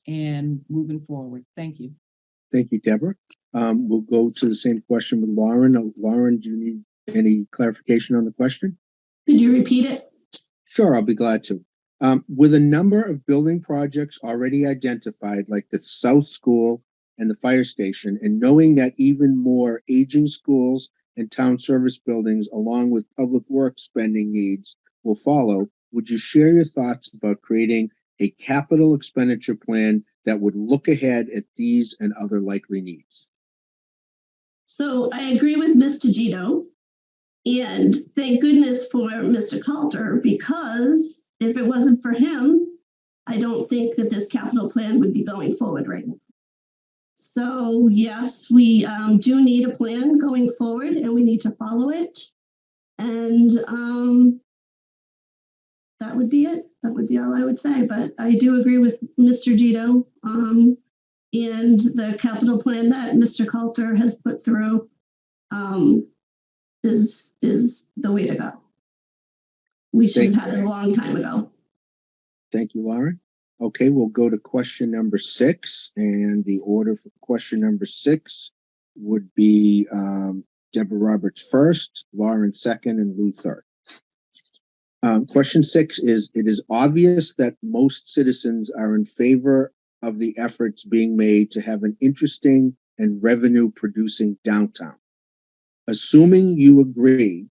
and moving forward. Thank you. Thank you, Deborah. We'll go to the same question with Lauren. Lauren, do you need any clarification on the question? Could you repeat it? Sure, I'll be glad to. With a number of building projects already identified, like the South School and the fire station, and knowing that even more aging schools and town service buildings, along with public works spending needs, will follow, would you share your thoughts about creating a capital expenditure plan that would look ahead at these and other likely needs? So I agree with Ms. Tagito, and thank goodness for Mr. Coulter, because if it wasn't for him, I don't think that this capital plan would be going forward right now. So yes, we do need a plan going forward, and we need to follow it. And that would be it. That would be all I would say. But I do agree with Mr. Gito, and the capital plan that Mr. Coulter has put through is the way to go. We should have had it a long time ago. Thank you, Lauren. Okay, we'll go to question number 6, and the order for question number 6 would be Deborah Roberts first, Lauren second, and Lou third. Question 6 is, it is obvious that most citizens are in favor of the efforts being made to have an interesting and revenue-producing downtown. Assuming you agree,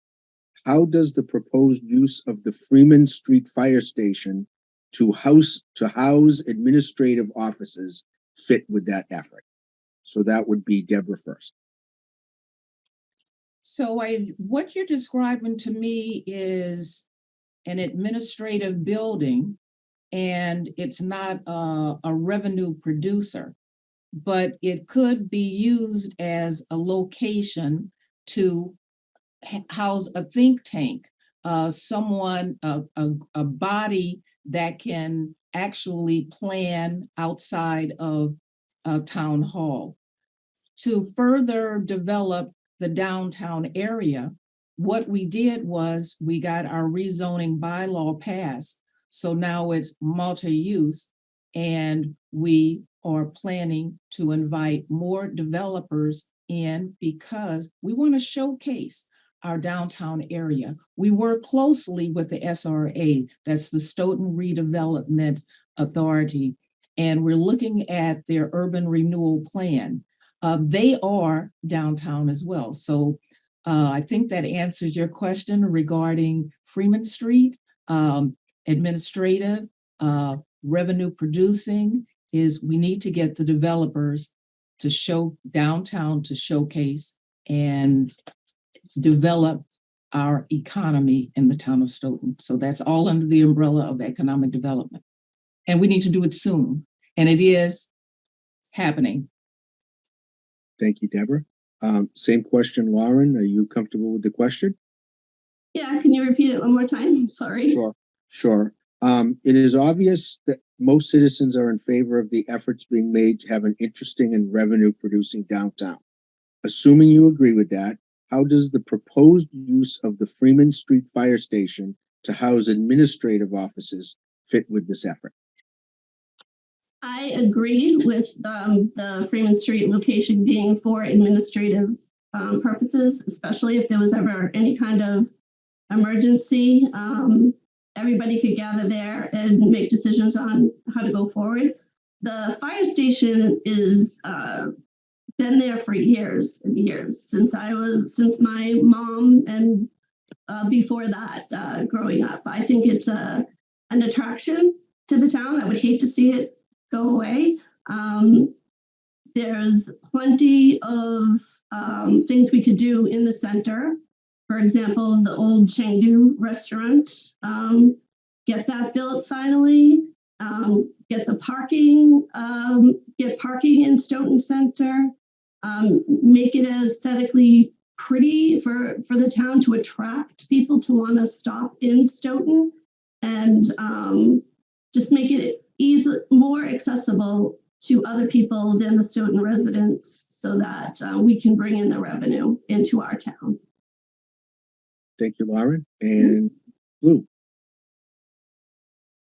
how does the proposed use of the Freeman Street Fire Station to house administrative offices fit with that effort? So that would be Deborah first. So what you're describing to me is an administrative building, and it's not a revenue producer, but it could be used as a location to house a think tank, someone, a body that can actually plan outside of town hall. To further develop the downtown area, what we did was we got our rezoning bylaw passed So now it's multi-use, and we are planning to invite more developers in because we want to showcase our downtown area. We work closely with the SRA, that's the Stoughton Redevelopment Authority, and we're looking at their urban renewal plan. They are downtown as well. So I think that answers your question regarding Freeman Street. Administrative, revenue producing is we need to get the developers to show downtown to showcase and develop our economy in the town of Stoughton. So that's all under the umbrella of economic development. And we need to do it soon. And it is happening. Thank you, Deborah. Same question, Lauren. Are you comfortable with the question? Yeah, can you repeat it one more time? Sorry. Sure. It is obvious that most citizens are in favor of the efforts being made to have an interesting and revenue-producing downtown. Assuming you agree with that, how does the proposed use of the Freeman Street Fire Station to house administrative offices fit with this effort? I agree with the Freeman Street location being for administrative purposes, especially if there was ever any kind of emergency. Everybody could gather there and make decisions on how to go forward. The fire station is been there for years and years, since my mom and before that, growing up. I think it's an attraction to the town. I would hate to see it go away. There's plenty of things we could do in the center. For example, the old Chengdu restaurant, get that built finally, get the parking, get parking in Stoughton Center, make it aesthetically pretty for the town to attract people to want to stop in Stoughton, and just make it more accessible to other people than the Stoughton residents, so that we can bring in the revenue into our town. Thank you, Lauren. And Lou,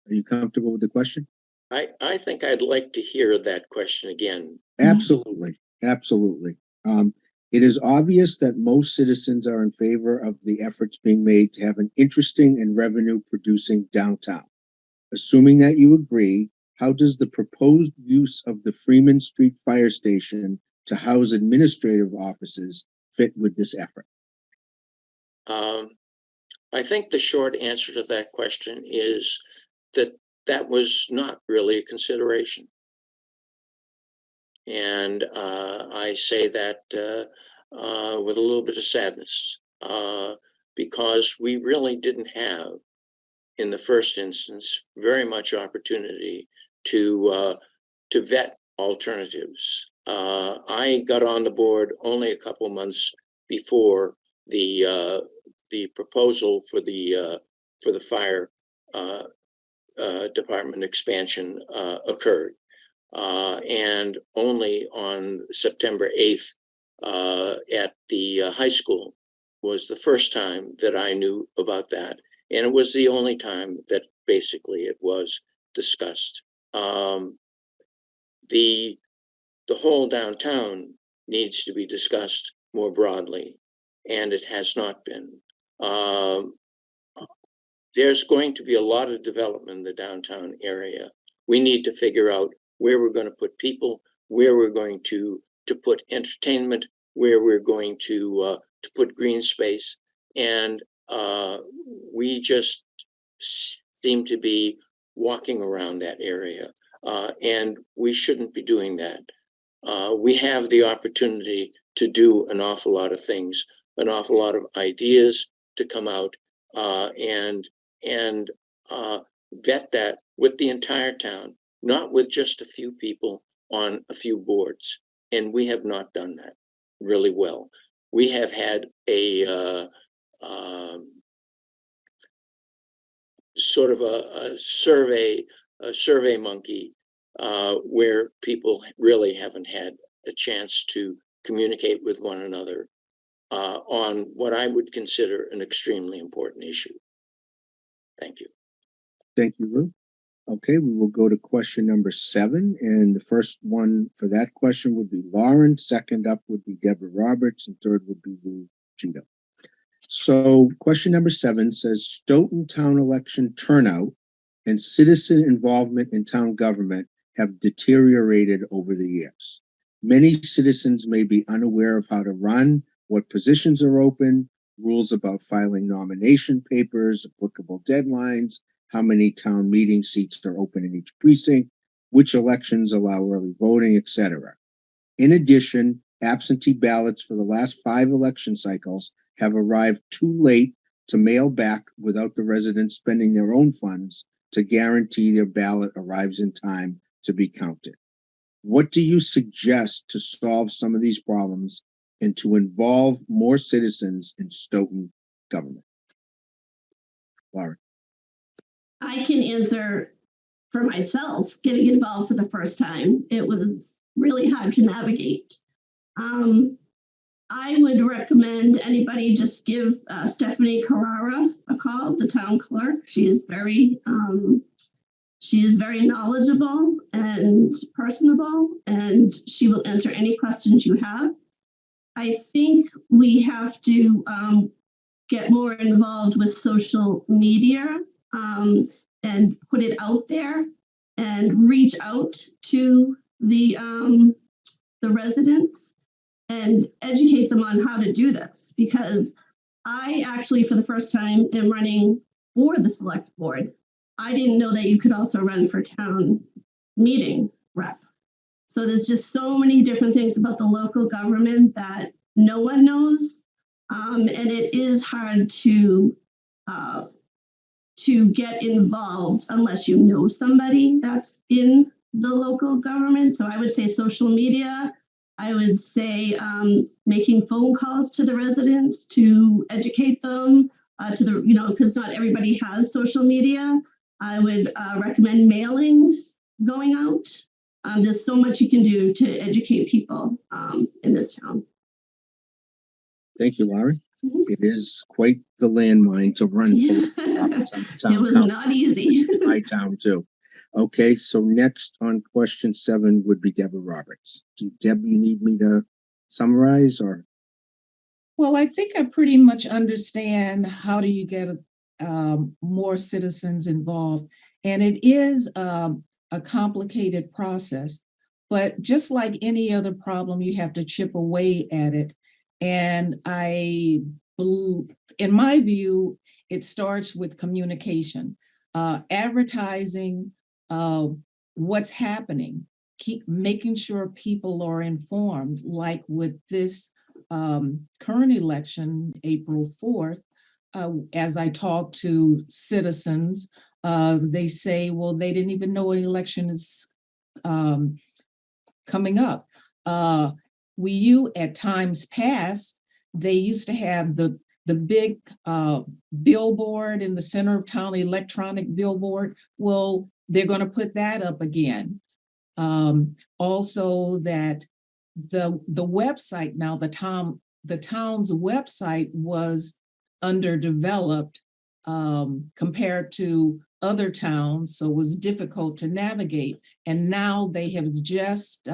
are you comfortable with the question? I think I'd like to hear that question again. Absolutely. It is obvious that most citizens are in favor of the efforts being made to have an interesting and revenue-producing downtown. Assuming that you agree, how does the proposed use of the Freeman Street Fire Station to house administrative offices fit with this effort? I think the short answer to that question is that was not really a consideration. And I say that with a little bit of sadness, because we really didn't have, in the first instance, very much opportunity to vet alternatives. I got on the board only a couple months before the proposal for the fire department expansion occurred. And only on September 8th at the high school was the first time that I knew about that. And it was the only time that basically it was discussed. The whole downtown needs to be discussed more broadly, and it has not been. There's going to be a lot of development in the downtown area. We need to figure out where we're going to put people, where we're going to put entertainment, where we're going to put green space, and we just seem to be walking around that area, and we shouldn't be doing that. We have the opportunity to do an awful lot of things, an awful lot of ideas to come out and vet that with the entire town, not with just a few people on a few boards. And we have not done that really well. We have had a sort of a survey monkey where people really haven't had a chance to communicate with one another on what I would consider an extremely important issue. Thank you. Thank you, Lou. Okay, we will go to question number 7. And the first one for that question would be Lauren. Second up would be Deborah Roberts. And third would be Lou Gito. So question number 7 says Stoughton town election turnout and citizen involvement in town government have deteriorated over the years. Many citizens may be unaware of how to run, what positions are open, rules about filing nomination papers, applicable deadlines, how many town meeting seats are open in each precinct, which elections allow early voting, etc. In addition, absentee ballots for the last 5 election cycles have arrived too late to mail back without the residents spending their own funds to guarantee their ballot arrives in time to be counted. What do you suggest to solve some of these problems and to involve more citizens in Stoughton government? Lauren. I can answer for myself. Getting involved for the first time, it was really hard to navigate. I would recommend anybody just give Stephanie Carrara a call, the town clerk. She is very knowledgeable and personable, and she will answer any questions you have. I think we have to get more involved with social media and put it out there and reach out to the residents and educate them on how to do this, because I actually, for the first time, am running for the select board. I didn't know that you could also run for town meeting rep. So there's just so many different things about the local government that no one knows. And it is hard to get involved unless you know somebody that's in the local government. So I would say social media. I would say making phone calls to the residents to educate them because not everybody has social media. I would recommend mailings going out. There's so much you can do to educate people in this town. Thank you, Lauren. It is quite the landmine to run for. It was not easy. My town too. Okay, so next on question 7 would be Deborah Roberts. Deb, you need me to summarize or? Well, I think I pretty much understand how do you get more citizens involved. And it is a complicated process, but just like any other problem, you have to chip away at it. And I believe, in my view, it starts with communication, advertising what's happening, keep making sure people are informed, like with this current election, April 4th, as I talk to citizens, they say, well, they didn't even know an election is coming up. At times past, they used to have the big billboard in the center of town, electronic billboard. Well, they're going to put that up again. Also, that the website now, the town's website was underdeveloped compared to other towns, so it was difficult to navigate. And now they have just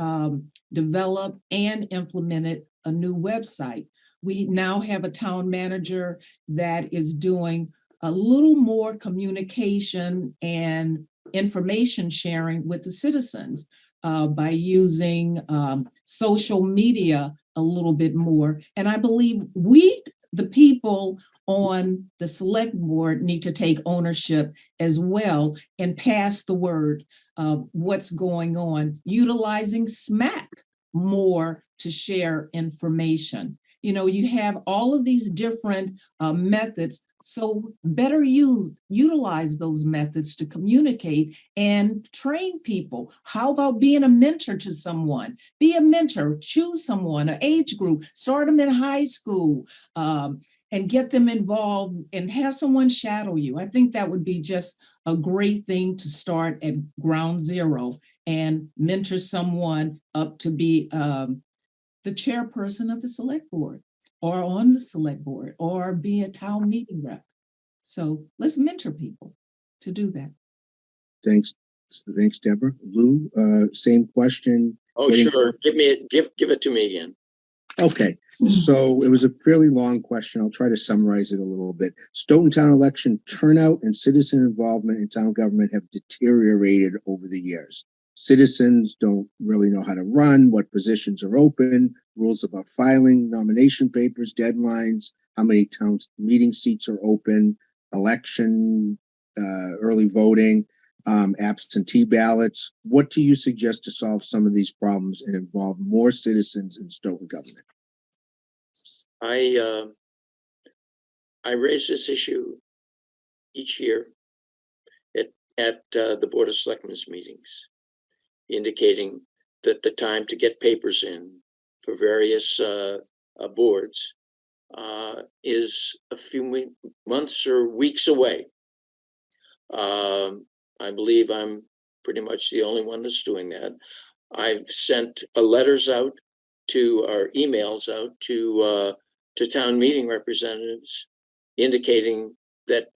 developed and implemented a new website. We now have a town manager that is doing a little more communication and information sharing with the citizens by using social media a little bit more. And I believe the people on the select board, need to take ownership as well and pass the word of what's going on, utilizing SMAC more to share information. You have all of these different methods, so better utilize those methods to communicate and train people. How about being a mentor to someone? Be a mentor, choose someone, an age group, start them in high school, and get them involved and have someone shadow you. I think that would be just a great thing to start at ground zero and mentor someone up to be the chairperson of the select board or on the select board or be a town meeting rep. So let's mentor people to do that. Thanks, Deborah. Lou, same question. Oh, sure. Give it to me again. Okay, so it was a fairly long question. I'll try to summarize it a little bit. Stoughton town election turnout and citizen involvement in town government have deteriorated over the years. Citizens don't really know how to run, what positions are open, rules about filing, nomination papers, deadlines, how many town meeting seats are open, election, early voting, absentee ballots. What do you suggest to solve some of these problems and involve more citizens in Stoughton government? I raise this issue each year at the Board of Selectmen's meetings, indicating that the time to get papers in for various boards is a few months or weeks away. I believe I'm pretty much the only one that's doing that. I've sent letters out to, or emails out to town meeting representatives, indicating that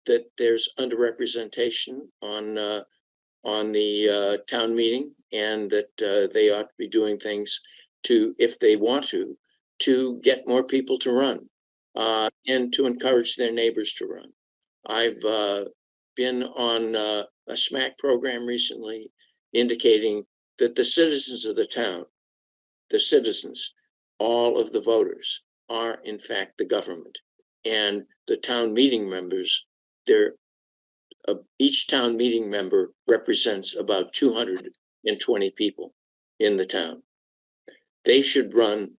that there's underrepresentation on the town meeting, and that they ought to be doing things to, if they want to get more people to run, and to encourage their neighbors to run. I've been on a SMAC program recently, indicating that the citizens of the town, the citizens, all of the voters, are in fact the government, and the town meeting members, each town meeting member represents about 220 people in the town. They should run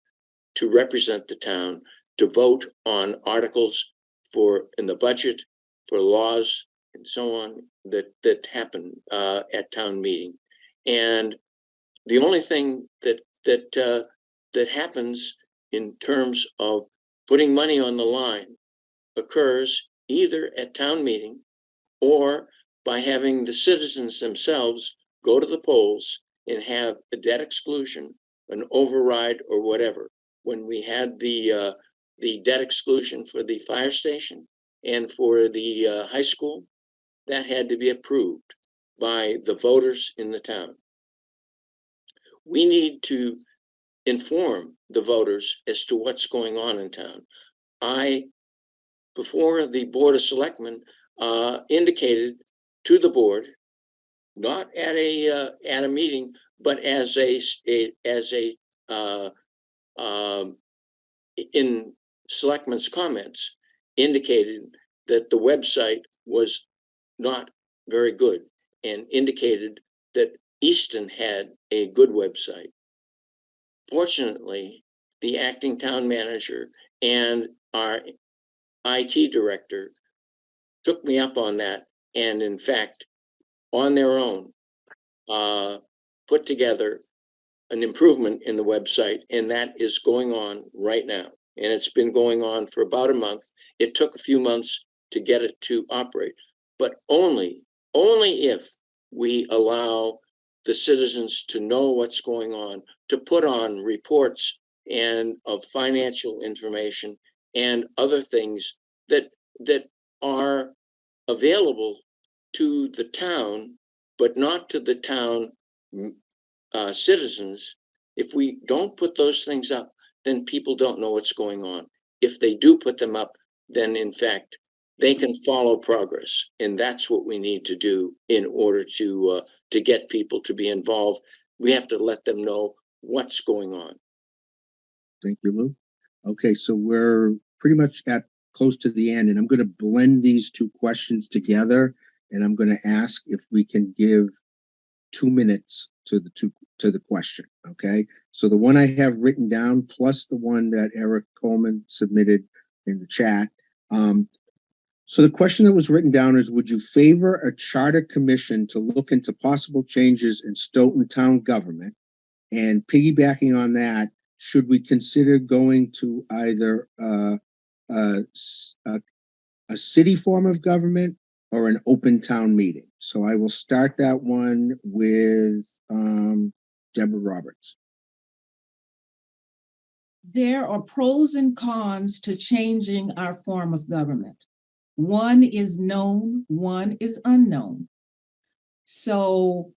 to represent the town, to vote on articles in the budget, for laws and so on that happen at town meeting. And the only thing that happens in terms of putting money on the line occurs either at town meeting or by having the citizens themselves go to the polls and have a debt exclusion, an override, or whatever. When we had the debt exclusion for the fire station and for the high school, that had to be approved by the voters in the town. We need to inform the voters as to what's going on in town. Before the Board of Selectmen, indicated to the board, not at a meeting, but as in Selectmen's comments, indicated that the website was not very good, and indicated that Easton had a good website. Fortunately, the acting town manager and our IT director took me up on that, and in fact, on their own, put together an improvement in the website, and that is going on right now. And it's been going on for about a month. It took a few months to get it to operate, but only if we allow the citizens to know what's going on, to put on reports and of financial information and other things that are available to the town, but not to the town citizens. If we don't put those things up, then people don't know what's going on. If they do put them up, then in fact, they can follow progress. And that's what we need to do in order to get people to be involved. We have to let them know what's going on. Thank you, Lou. Okay, so we're pretty much at close to the end, and I'm going to blend these two questions together, and I'm going to ask if we can give 2 minutes to the question. Okay, so the one I have written down plus the one that Eric Coleman submitted in the chat. So the question that was written down is, would you favor a charter commission to look into possible changes in Stoughton town government? And piggybacking on that, should we consider going to either a city form of government or an open town meeting? So I will start that one with Deborah Roberts. There are pros and cons to changing our form of government. One is known, one is unknown. So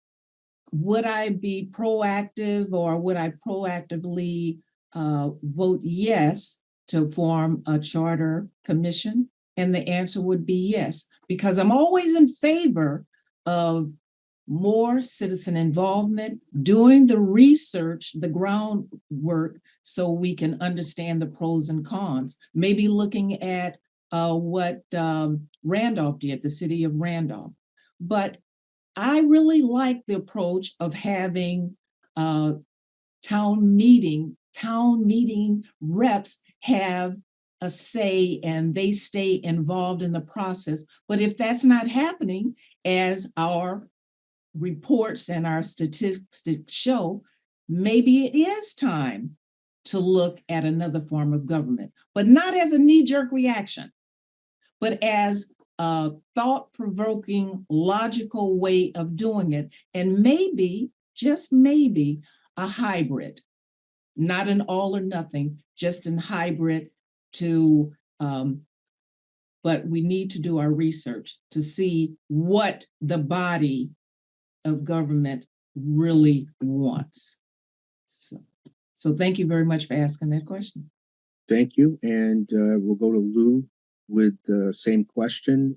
would I be proactive, or would I proactively vote yes to form a charter commission? And the answer would be yes, because I'm always in favor of more citizen involvement, doing the research, the groundwork, so we can understand the pros and cons. Maybe looking at what Randolph did, the city of Randolph. But I really like the approach of having town meeting reps have a say and they stay involved in the process. But if that's not happening, as our reports and our statistics show, maybe it is time to look at another form of government, but not as a knee-jerk reaction, but as a thought-provoking, logical way of doing it. And maybe, just maybe, a hybrid, not an all or nothing, just a hybrid to, but we need to do our research to see what the body of government really wants. So thank you very much for asking that question. Thank you. And we'll go to Lou with the same question,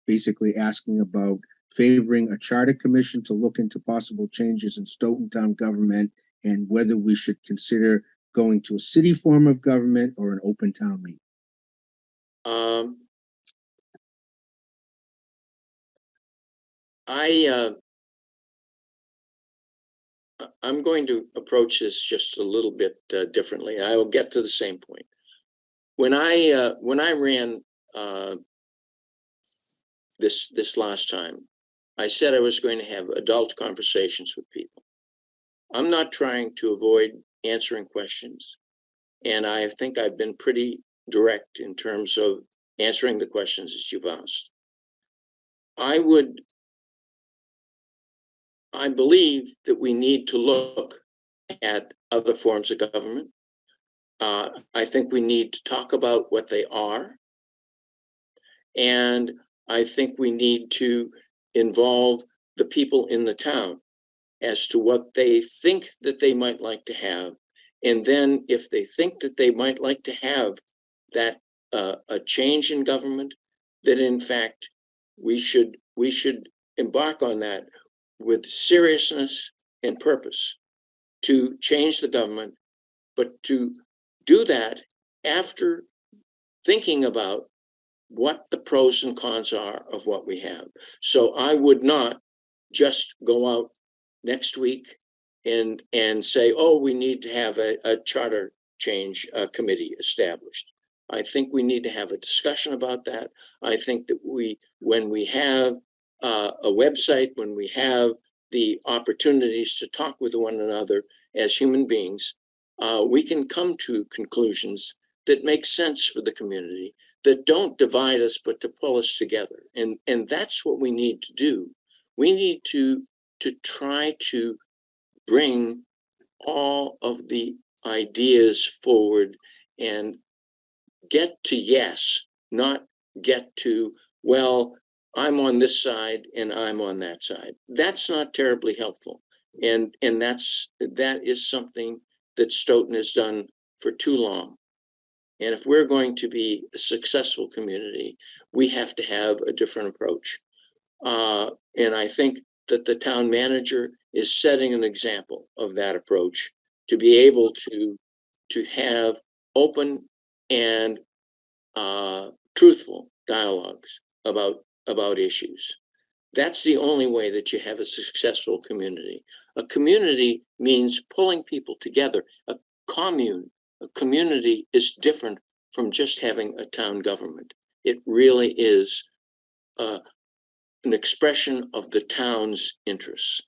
basically asking about favoring a charter commission to look into possible changes in Stoughton town government and whether we should consider going to a city form of government or an open town meeting. I'm going to approach this just a little bit differently. I will get to the same point. When I ran this last time, I said I was going to have adult conversations with people. I'm not trying to avoid answering questions, and I think I've been pretty direct in terms of answering the questions that you've asked. I believe that we need to look at other forms of government. I think we need to talk about what they are. And I think we need to involve the people in the town as to what they think that they might like to have. And then if they think that they might like to have that a change in government, that in fact we should embark on that with seriousness and purpose to change the government, but to do that after thinking about what the pros and cons are of what we have. So I would not just go out next week and say, oh, we need to have a charter change committee established. I think we need to have a discussion about that. I think that when we have a website, when we have the opportunities to talk with one another as human beings, we can come to conclusions that make sense for the community, that don't divide us, but to pull us together. And that's what we need to do. We need to try to bring all of the ideas forward and get to yes, not get to, well, I'm on this side and I'm on that side. That's not terribly helpful. And that is something that Stoughton has done for too long. And if we're going to be a successful community, we have to have a different approach. And I think that the town manager is setting an example of that approach, to be able to have open and truthful dialogues about issues. That's the only way that you have a successful community. A community means pulling people together. A community is different from just having a town government. It really is an expression of the town's interests.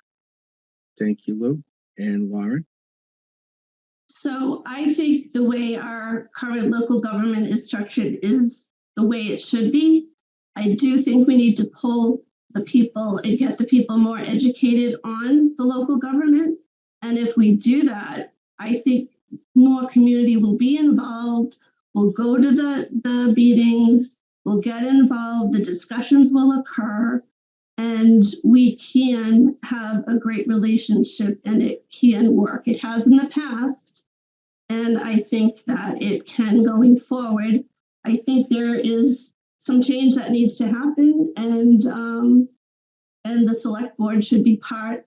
Thank you, Lou. And Lauren? So I think the way our current local government is structured is the way it should be. I do think we need to pull the people and get the people more educated on the local government. And if we do that, I think more community will be involved, will go to the meetings, will get involved, the discussions will occur. and we can have a great relationship and it can work. It has in the past, and I think that it can going forward. I think there is some change that needs to happen, and the select board should be part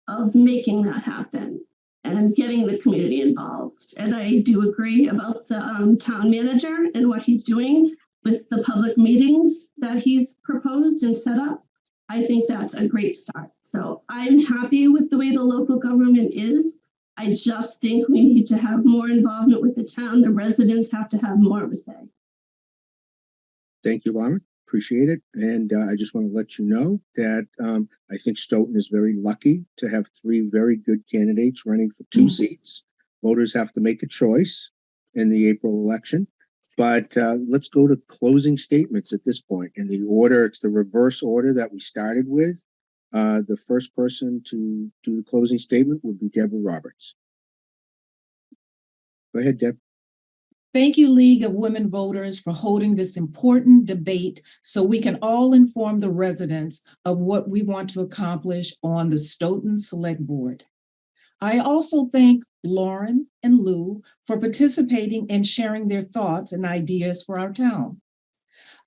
of making that happen and getting the community involved. And I do agree about the town manager and what he's doing with the public meetings that he's proposed and set up. I think that's a great start. So I'm happy with the way the local government is. I just think we need to have more involvement with the town. The residents have to have more of a say. Thank you, Lauren. Appreciate it. And I just want to let you know that I think Stoughton is very lucky to have 3 very good candidates running for 2 seats. Voters have to make a choice in the April election. But let's go to closing statements at this point. In the order, it's the reverse order that we started with. The first person to do the closing statement would be Deborah Roberts. Go ahead, Deb. Thank you, League of Women Voters, for holding this important debate so we can all inform the residents of what we want to accomplish on the Stoughton Select Board. I also thank Lauren and Lou for participating and sharing their thoughts and ideas for our town.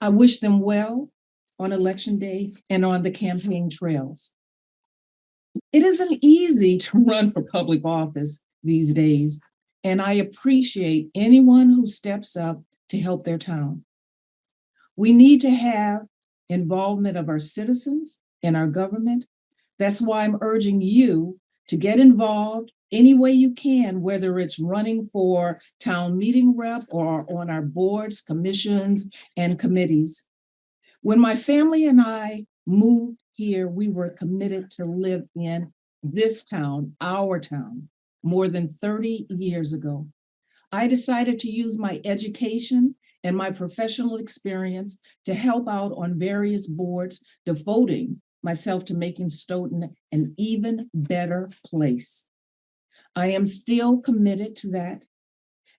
I wish them well on Election Day and on the campaign trails. It isn't easy to run for public office these days, and I appreciate anyone who steps up to help their town. We need to have involvement of our citizens in our government. That's why I'm urging you to get involved any way you can, whether it's running for town meeting rep or on our boards, commissions, and committees. When my family and I moved here, we were committed to live in this town, our town, more than 30 years ago. I decided to use my education and my professional experience to help out on various boards, devoting myself to making Stoughton an even better place. I am still committed to that,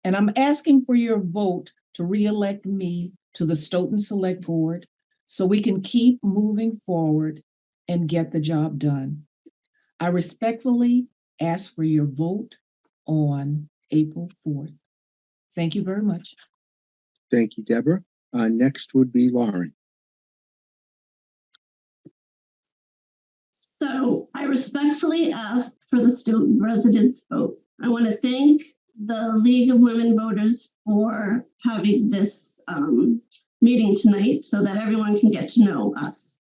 and I'm asking for your vote to re-elect me to the Stoughton Select Board so we can keep moving forward and get the job done. I respectfully ask for your vote on April 4th. Thank you very much. Thank you, Deborah. Next would be Lauren. So I respectfully ask for the Stoughton residents' vote. I want to thank the League of Women Voters for having this meeting tonight so that everyone can get to know us.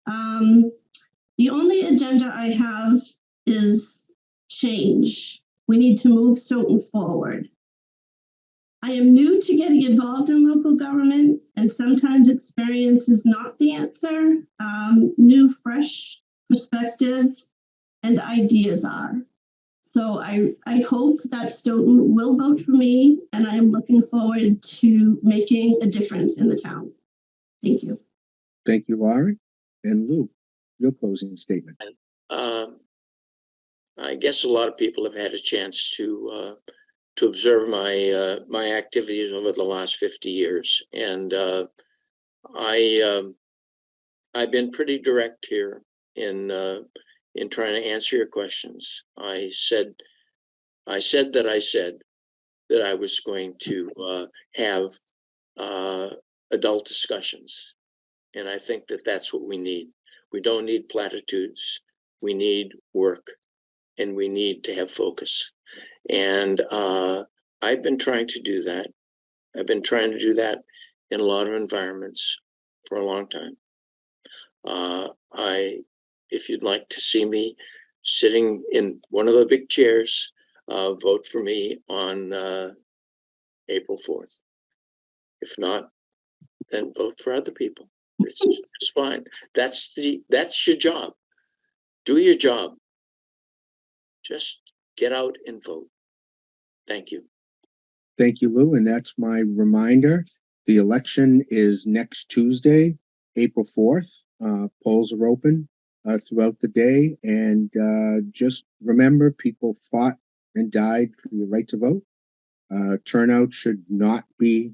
The only agenda I have is change. We need to move Stoughton forward. I am new to getting involved in local government, and sometimes experience is not the answer. New, fresh perspectives and ideas are. So I hope that Stoughton will vote for me, and I am looking forward to making a difference in the town. Thank you. Thank you, Lauren. And Lou, your closing statement. I guess a lot of people have had a chance to observe my my activities over the last 50 years, and I've been pretty direct here in trying to answer your questions. I said that I was going to have adult discussions, and I think that that's what we need. We don't need platitudes. We need work, and we need to have focus. And I've been trying to do that. I've been trying to do that in a lot of environments for a long time. If you'd like to see me sitting in one of the big chairs, vote for me on April 4th. If not, then vote for other people. It's fine. That's your job. Do your job. Just get out and vote. Thank you. Thank you, Lou. And that's my reminder. The election is next Tuesday, April 4th. Polls are open throughout the day. And just remember, people fought and died for your right to vote. Turnout should not be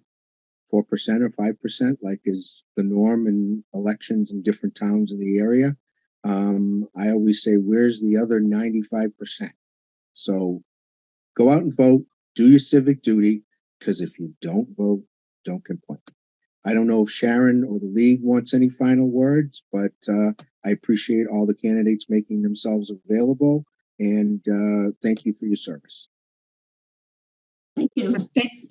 4% or 5%, like is the norm in elections in different towns in the area. I always say, where's the other 95%? So go out and vote, do your civic duty, because if you don't vote, don't complain. I don't know if Sharon or the league wants any final words, but I appreciate all the candidates making themselves available, and thank you for your service. Thank you.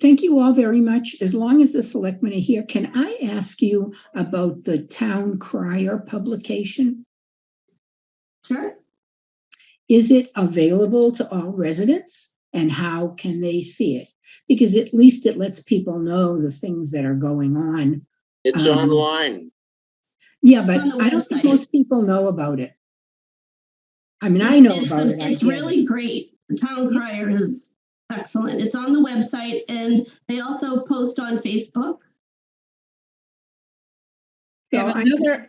Thank you all very much. As long as the selectmen are here, can I ask you about the town crier publication? Sure. Is it available to all residents, and how can they see it? Because at least it lets people know the things that are going on. It's online. Yeah, but On the I don't think website. most people know about it. I mean, I know about it. It's really great. The town crier is excellent. It's on the website, and they also post on Facebook. And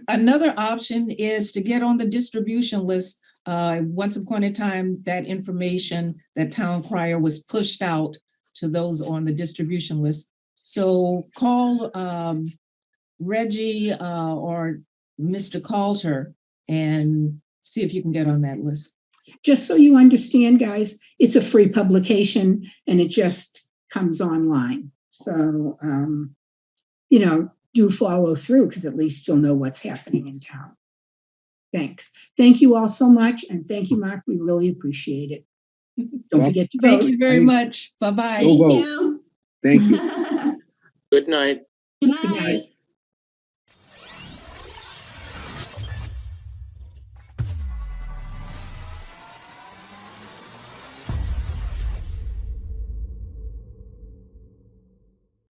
another option is to get on the distribution list. Once upon a time, that information, that town crier was pushed out to those on the distribution list. So call Reggie or Mr. Coulter and see if you can get on that list. Just so you understand, guys, it's a free publication and it just comes online. So, do follow through, because at least you'll know what's happening in town. Thanks. Thank you all so much. And thank you, Mark. We really appreciate it. Don't forget to vote. Thank you very much. Bye-bye. Go vote. You. Thank you. Good night. Good Good night. night.